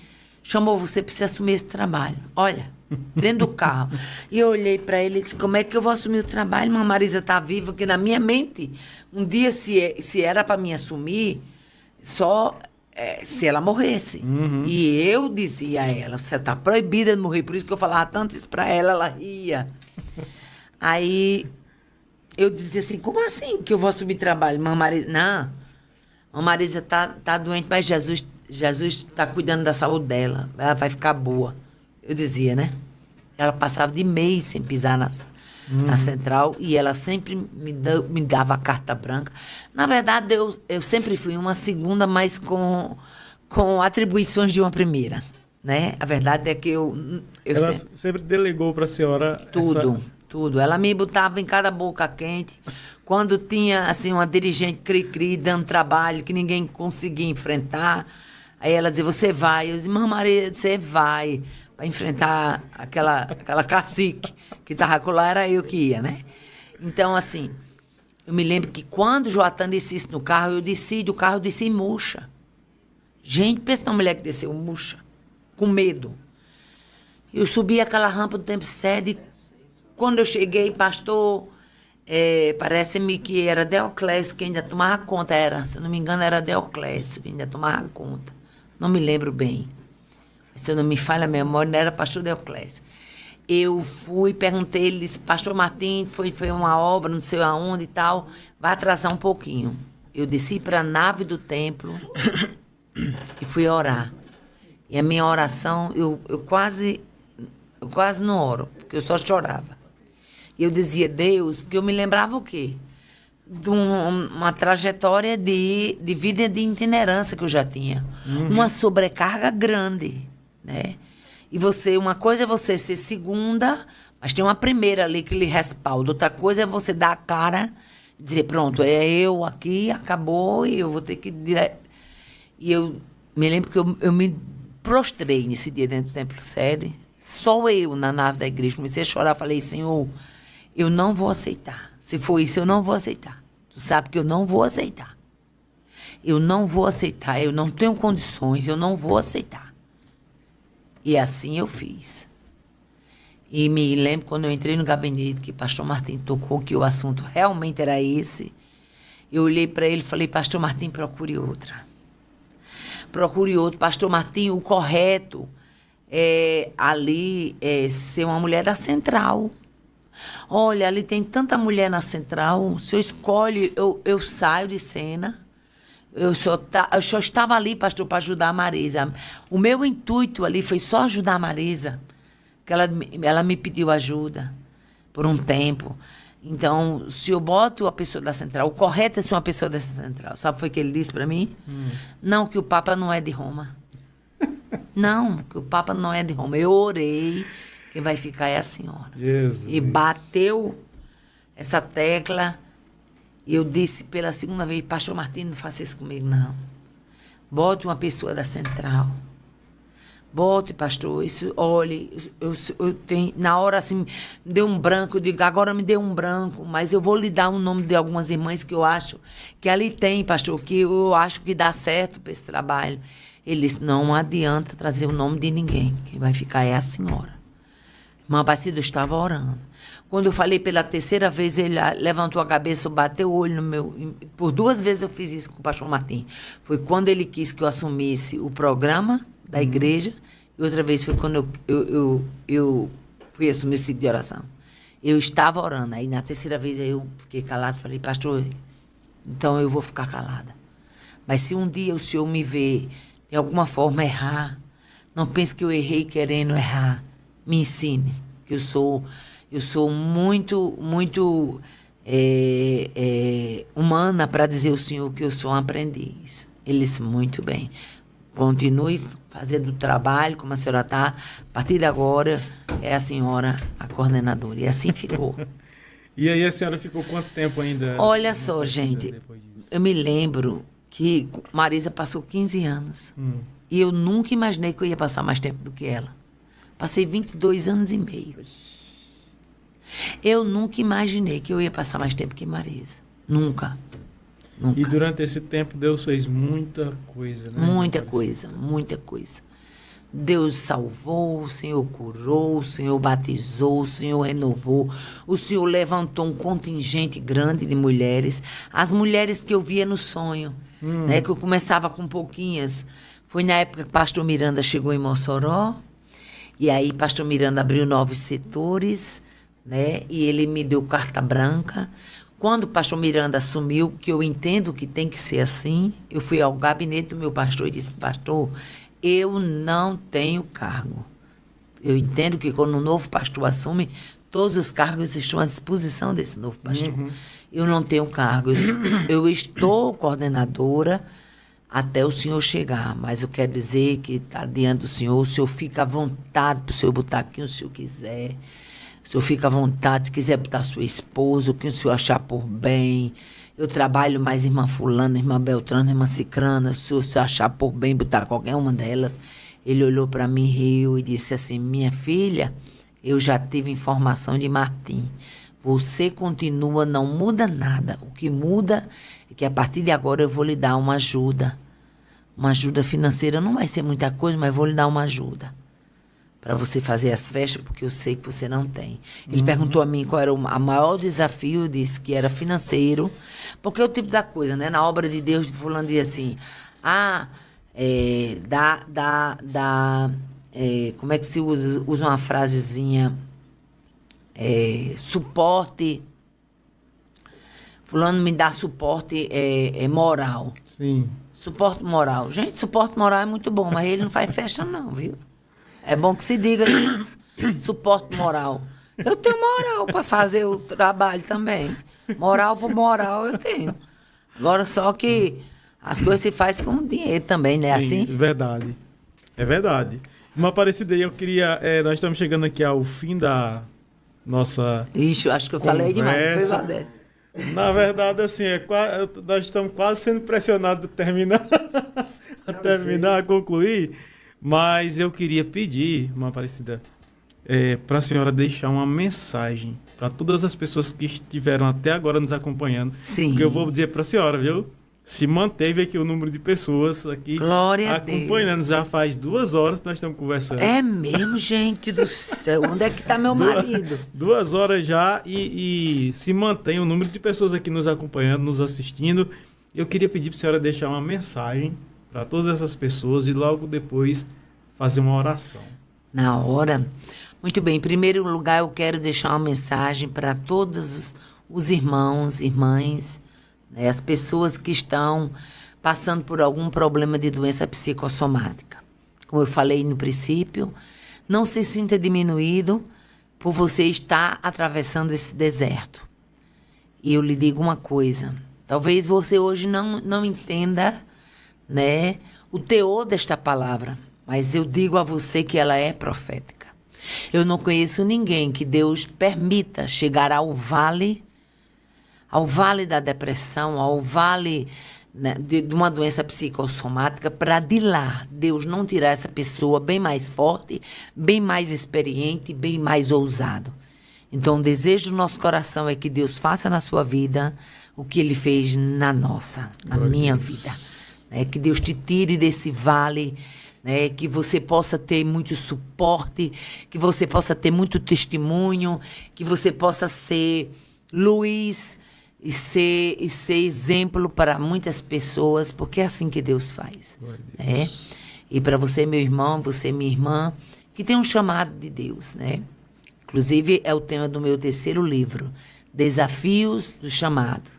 B: chamou você para você assumir esse trabalho. Olha, dentro do carro. E eu olhei para ele e disse, como é que eu vou assumir o trabalho? Irmã Marisa está viva, porque na minha mente, um dia, se era para mim assumir, só se ela morresse. E eu dizia a ela, você está proibida de morrer, por isso que eu falava tanto isso para ela, ela ria. Aí eu dizia assim, como assim que eu vou assumir trabalho? Irmã Marisa, não, irmã Marisa tá doente, mas Jesus está cuidando da saúde dela, ela vai ficar boa. Eu dizia, né? Ela passava de mês sem pisar na central e ela sempre me dava a carta branca. Na verdade, eu sempre fui uma segunda, mas com atribuições de uma primeira, né? A verdade é que
A: ela sempre delegou para a senhora
B: tudo. Ela me botava em cada boca quente. Quando tinha assim uma dirigente cri-cri dando trabalho que ninguém conseguia enfrentar, aí ela dizia, você vai. Eu dizia, Irmã Maria, você vai para enfrentar aquela cacique que estava lá, era eu que ia, né? Então, assim, eu me lembro que quando o Joatã disse isso no carro, eu desci do carro, eu desci murcha. Gente, pensa numa mulher que desceu murcha, com medo. Eu subi aquela rampa do Templo Sede. Quando eu cheguei, pastor, parece-me que era Deoclésio que ainda tomava conta. Se eu não me engano, era Deoclésio que ainda tomava conta. Não me lembro bem. Se eu não me falha a memória, não era pastor Deoclésio. Eu fui, perguntei, ele disse, pastor Martim, foi uma obra, não sei aonde e tal, vai atrasar um pouquinho. Eu desci para a nave do templo e fui orar. E a minha oração, eu quase não oro, porque eu só chorava. E eu dizia, Deus, porque eu me lembrava o quê? De uma trajetória de vida de itinerância que eu já tinha. Uma sobrecarga grande, né? E uma coisa é você ser segunda, mas tem uma primeira ali que lhe respalda. Outra coisa é você dar a cara e dizer, pronto, é eu aqui, acabou, e eu vou ter que... E eu me lembro que eu me prostrei nesse dia dentro do templo sede. Só eu, na nave da igreja, comecei a chorar. Falei, Senhor, eu não vou aceitar. Se for isso, eu não vou aceitar. Tu sabe que eu não vou aceitar. Eu não vou aceitar. Eu não tenho condições. Eu não vou aceitar. E assim eu fiz. E me lembro quando eu entrei no gabinete, que o pastor Martim tocou, que o assunto realmente era esse. Eu olhei para ele e falei, pastor Martim, procure outra. Procure outro. Pastor Martim, o correto ali ser uma mulher da central. Olha, ali tem tanta mulher na central, se eu escolhe, eu saio de cena. Eu só estava ali, pastor, para ajudar a Marisa. O meu intuito ali foi só ajudar a Marisa, que ela me pediu ajuda por um tempo. Então, se eu boto a pessoa da central, o correto é ser uma pessoa dessa central. Sabe o que foi que ele disse para mim? Não, que o Papa não é de Roma. Não, que o Papa não é de Roma. Eu orei, quem vai ficar é a senhora.
A: Jesus.
B: E bateu essa tecla. E eu disse pela segunda vez, pastor Martim, não faça isso comigo, não. Bote uma pessoa da central. Bote, pastor, isso, olhe, eu tenho, na hora assim, me deu um branco, eu digo, agora me deu um branco, mas eu vou lhe dar o nome de algumas irmãs que eu acho que ali tem, pastor, que eu acho que dá certo para esse trabalho. Ele disse, não adianta trazer o nome de ninguém, quem vai ficar é a senhora. Irmã Aparecida, eu estava orando. Quando eu falei pela terceira vez, ele levantou a cabeça, bateu o olho no meu... Por 2 vezes eu fiz isso com o pastor Martim. Foi quando ele quis que eu assumisse o programa da igreja, e outra vez foi quando eu fui assumir o ciclo de oração. Eu estava orando, aí na terceira vez aí eu fiquei calado, falei, pastor, então eu vou ficar calada. Mas se um dia o senhor me ver de alguma forma errar, não pense que eu errei querendo errar, me ensine, que eu sou muito, muito humana para dizer ao senhor que eu sou um aprendiz. Ele disse, muito bem. Continue fazendo o trabalho como a senhora está. A partir de agora, é a senhora a coordenadora. E assim ficou.
A: E aí a senhora ficou quanto tempo ainda?
B: Olha só, gente, eu me lembro que Marisa passou 15 anos. E eu nunca imaginei que eu ia passar mais tempo do que ela. Passei 22 anos e meio. Eu nunca imaginei que eu ia passar mais tempo que Marisa. Nunca. Nunca.
A: E durante esse tempo Deus fez muita coisa, né?
B: Muita coisa, muita coisa. Deus salvou, o Senhor curou, o Senhor batizou, o Senhor renovou, o Senhor levantou um contingente grande de mulheres. As mulheres que eu via no sonho, né, que eu começava com pouquinhas. Foi na época que o pastor Miranda chegou em Mossoró, e aí pastor Miranda abriu 9 setores, né, e ele me deu carta branca. Quando o pastor Miranda assumiu, que eu entendo que tem que ser assim, eu fui ao gabinete do meu pastor e disse, pastor, eu não tenho cargo. Eu entendo que quando o novo pastor assume, todos os cargos estão à disposição desse novo pastor. Eu não tenho cargo. Eu estou coordenadora até o senhor chegar, mas eu quero dizer que está diante do senhor, o senhor fica à vontade para o senhor botar quem o senhor quiser. O senhor fica à vontade, se quiser botar sua esposa, o que o senhor achar por bem. Eu trabalho mais irmã fulana, irmã Beltrana, irmã Cicrana, se o senhor achar por bem botar qualquer uma delas. Ele olhou para mim, riu e disse assim, minha filha, eu já tive informação de Martim. Você continua, não muda nada. O que muda é que a partir de agora eu vou lhe dar uma ajuda. Uma ajuda financeira, não vai ser muita coisa, mas vou lhe dar uma ajuda. Para você fazer as festas, porque eu sei que você não tem. Ele perguntou a mim qual era o maior desafio, eu disse que era financeiro, porque é o tipo da coisa, né? Na obra de Deus, fulano diz assim, como é que se usa uma frasezinha, suporte, fulano me dá suporte moral.
A: Sim.
B: Suporte moral. Gente, suporte moral é muito bom, mas ele não faz festa não, viu? É bom que se diga isso. Suporte moral. Eu tenho moral para fazer o trabalho também. Moral por moral eu tenho. Agora só que as coisas se fazem com dinheiro também, né?
A: Sim,
B: assim?
A: Verdade. É verdade. Uma parecida aí, eu queria... nós estamos chegando aqui ao fim da nossa
B: Ixi, eu acho que eu falei demais. Foi, Valdé?
A: Na verdade, assim, nós estamos quase sendo pressionados a terminar terminar, concluir, mas eu queria pedir, irmã Aparecida, para a senhora deixar uma mensagem para todas as pessoas que estiveram até agora nos acompanhando.
B: Sim.
A: Porque eu vou dizer para a senhora, viu? Se manteve aqui o número de pessoas aqui
B: Glória
A: acompanhando.
B: a Deus.
A: Já faz 2 horas que nós estamos conversando.
B: É mesmo, gente do céu. Onde é que está meu marido?
A: 2 horas já e se mantém o número de pessoas aqui nos acompanhando, nos assistindo. Eu queria pedir para a senhora deixar uma mensagem para todas essas pessoas e logo depois fazer uma oração.
B: Na hora. Muito bem. Em primeiro lugar, eu quero deixar uma mensagem para todos os irmãos, irmãs, né, as pessoas que estão passando por algum problema de doença psicossomática. Como eu falei no princípio, não se sinta diminuído por você estar atravessando esse deserto. E eu lhe digo uma coisa, talvez você hoje não entenda, né, o teor desta palavra, mas eu digo a você que ela é profética. Eu não conheço ninguém que Deus permita chegar ao vale da depressão, ao vale, né, de uma doença psicossomática, para de lá Deus não tirar essa pessoa bem mais forte, bem mais experiente, bem mais ousado. Então, o desejo do nosso coração é que Deus faça na sua vida o que Ele fez na nossa, na minha vida. Né? Que Deus te tire desse vale, né? Que você possa ter muito suporte, que você possa ter muito testemunho, que você possa ser luz e ser exemplo para muitas pessoas, porque é assim que Deus faz. Né? E para você, meu irmão, você, minha irmã, que tem um chamado de Deus, né? Inclusive, é o tema do meu 3º livro, Desafios do Chamado.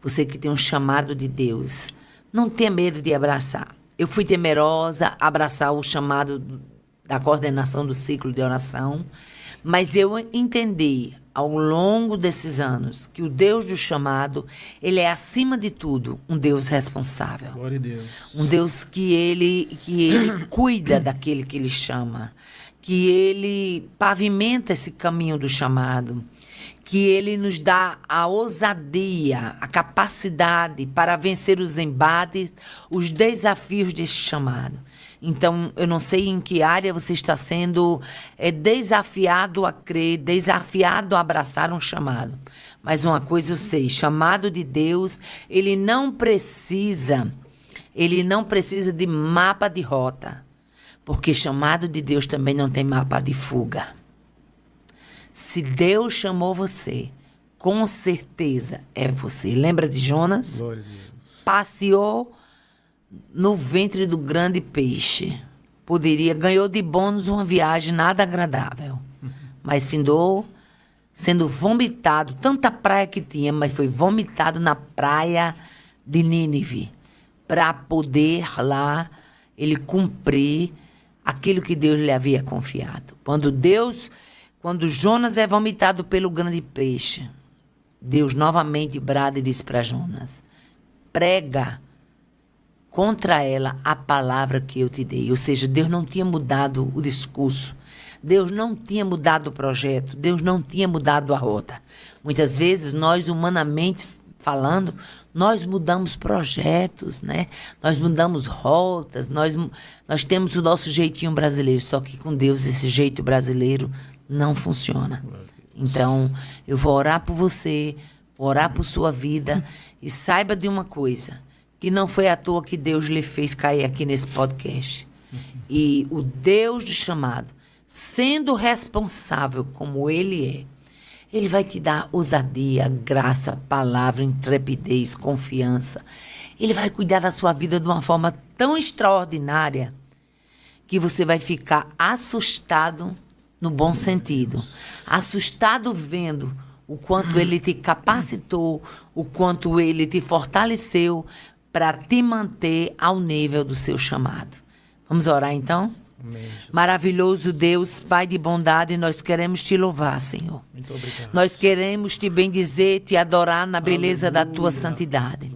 B: Você que tem um chamado de Deus, não tenha medo de abraçar. Eu fui temerosa abraçar o chamado da coordenação do ciclo de oração, mas eu entendi ao longo desses anos que o Deus do chamado, Ele é, acima de tudo, um Deus responsável.
A: Glória a Deus.
B: Um Deus que ele cuida daquele que Ele chama, que Ele pavimenta esse caminho do chamado, que Ele nos dá a ousadia, a capacidade para vencer os embates, os desafios desse chamado. Então, eu não sei em que área você está sendo desafiado a crer, desafiado a abraçar um chamado. Mas uma coisa eu sei, chamado de Deus, ele não precisa de mapa de rota, porque chamado de Deus também não tem mapa de fuga. Se Deus chamou você, com certeza é você. Lembra de Jonas?
A: Glória a Deus.
B: Passeou no ventre do grande peixe. Ganhou de bônus uma viagem nada agradável. Mas findou sendo vomitado. Tanta praia que tinha, mas foi vomitado na praia de Nínive. Para poder lá ele cumprir aquilo que Deus lhe havia confiado. Quando Jonas é vomitado pelo grande peixe, Deus novamente brada e diz para Jonas: prega contra ela a palavra que eu te dei. Ou seja, Deus não tinha mudado o discurso, Deus não tinha mudado o projeto, Deus não tinha mudado a rota. Muitas vezes, nós, humanamente falando, nós mudamos projetos, né? Nós mudamos rotas, nós temos o nosso jeitinho brasileiro, só que com Deus esse jeito brasileiro não funciona. Então, eu vou orar por você, vou orar por sua vida, e saiba de uma coisa, que não foi à toa que Deus lhe fez cair aqui nesse podcast. E o Deus do chamado, sendo responsável como Ele é, Ele vai te dar ousadia, graça, palavra, intrepidez, confiança. Ele vai cuidar da sua vida de uma forma tão extraordinária que você vai ficar assustado no bom sentido. Assustado vendo o quanto Ele te capacitou, o quanto Ele te fortaleceu para te manter ao nível do seu chamado. Vamos orar então? Amém. Maravilhoso Deus, Pai de bondade, nós queremos te louvar, Senhor.
A: Muito obrigado.
B: Nós queremos te bendizer, te adorar na beleza da tua santidade.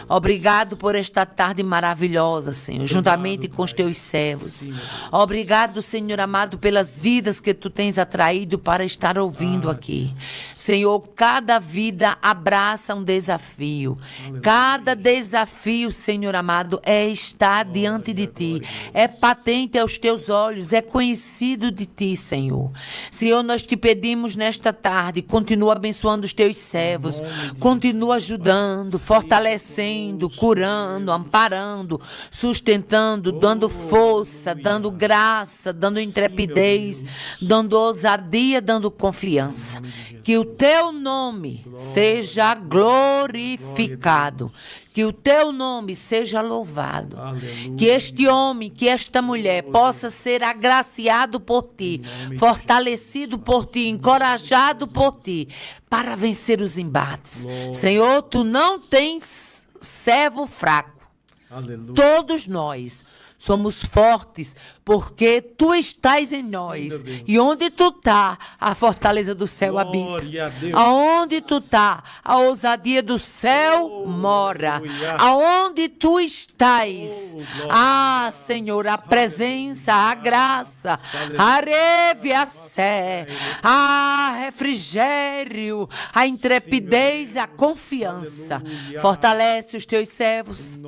B: Obrigado por esta tarde maravilhosa, Senhor, juntamente com os teus servos. Obrigado, Senhor amado, pelas vidas que tu tens atraído para estar ouvindo aqui. Senhor, cada vida abraça um desafio. Cada desafio, Senhor amado, é estar diante de ti. É patente aos teus olhos, é conhecido de ti, Senhor. Senhor, nós te pedimos nesta tarde, continua abençoando os teus servos, continua ajudando, fortalecendo, curando, amparando, sustentando, dando força, dando graça, dando intrepidez, dando ousadia, dando confiança. Que o teu nome seja glorificado. Que o teu nome seja louvado. Aleluia. Que este homem, que esta mulher possa ser agraciado por ti, fortalecido por ti, encorajado por ti, para vencer os embates. Glória. Senhor, tu não tens servo fraco. Aleluia. Todos nós somos fortes, porque tu estás em nós. Sim, e onde tu está, a fortaleza do céu Glória habita. Aonde tu está, a ousadia do céu mora. Aonde tu estás, Senhor, a presença, a graça, a reviação, a refrigério, a intrepidez, a confiança. Aleluia. Fortalece os teus servos,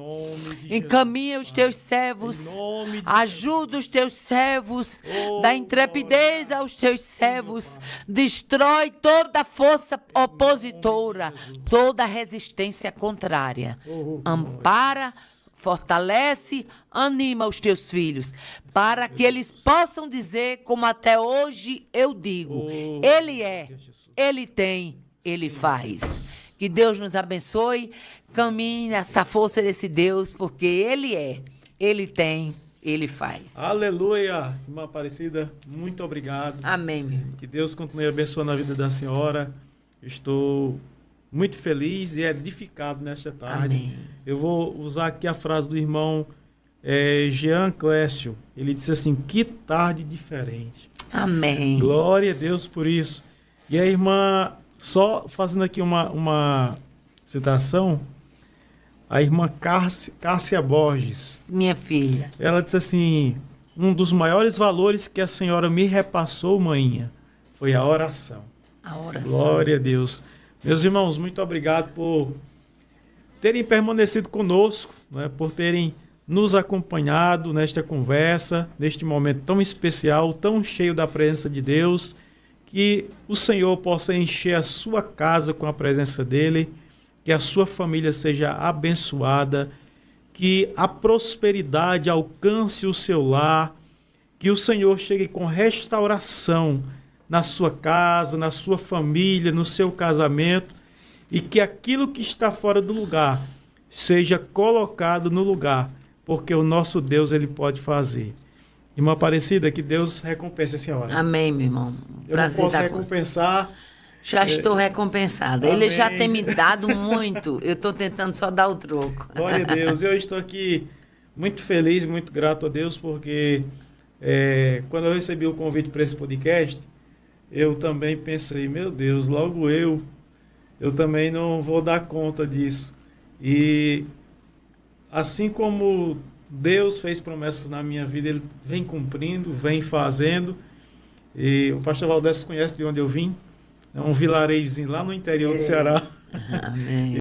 B: encaminha os teus servos, ajuda os teus servos, dá intrepidez aos teus servos, destrói toda força opositora, toda resistência contrária, ampara, fortalece, anima os teus filhos, para que eles possam dizer, como até hoje eu digo, Ele é, Ele tem, Ele faz. Que Deus nos abençoe, caminhe nessa força desse Deus, porque Ele é, Ele tem, Ele faz.
A: Aleluia! Irmã Aparecida, muito obrigado.
B: Amém, meu irmão.
A: Que Deus continue abençoando a vida da senhora. Estou muito feliz e edificado nesta tarde.
B: Amém.
A: Eu vou usar aqui a frase do irmão Jean Clécio. Ele disse assim, que tarde diferente.
B: Amém.
A: Glória a Deus por isso. E a irmã, só fazendo aqui uma citação, a irmã Cássia Borges.
B: Minha filha.
A: Ela disse assim, um dos maiores valores que a senhora me repassou, maninha, foi a oração.
B: A oração.
A: Glória a Deus. Meus irmãos, muito obrigado por terem permanecido conosco, né, por terem nos acompanhado nesta conversa, neste momento tão especial, tão cheio da presença de Deus, que o Senhor possa encher a sua casa com a presença dEle, que a sua família seja abençoada, que a prosperidade alcance o seu lar, que o Senhor chegue com restauração na sua casa, na sua família, no seu casamento, e que aquilo que está fora do lugar seja colocado no lugar, porque o nosso Deus, Ele pode fazer. Irmã Aparecida, que Deus recompense a senhora.
B: Amém, meu irmão.
A: Eu não posso recompensar.
B: Já estou recompensada.
A: Amém.
B: Ele já tem me dado muito. Eu estou tentando só dar o troco.
A: Glória a Deus. Eu estou aqui muito feliz, muito grato a Deus, porque quando eu recebi o convite para esse podcast, eu também pensei, meu Deus, logo eu também não vou dar conta disso. E assim como Deus fez promessas na minha vida, Ele vem cumprindo, vem fazendo. E o pastor Valdez conhece de onde eu vim. É um vilarejozinho lá no interior do Ceará.
B: Amém.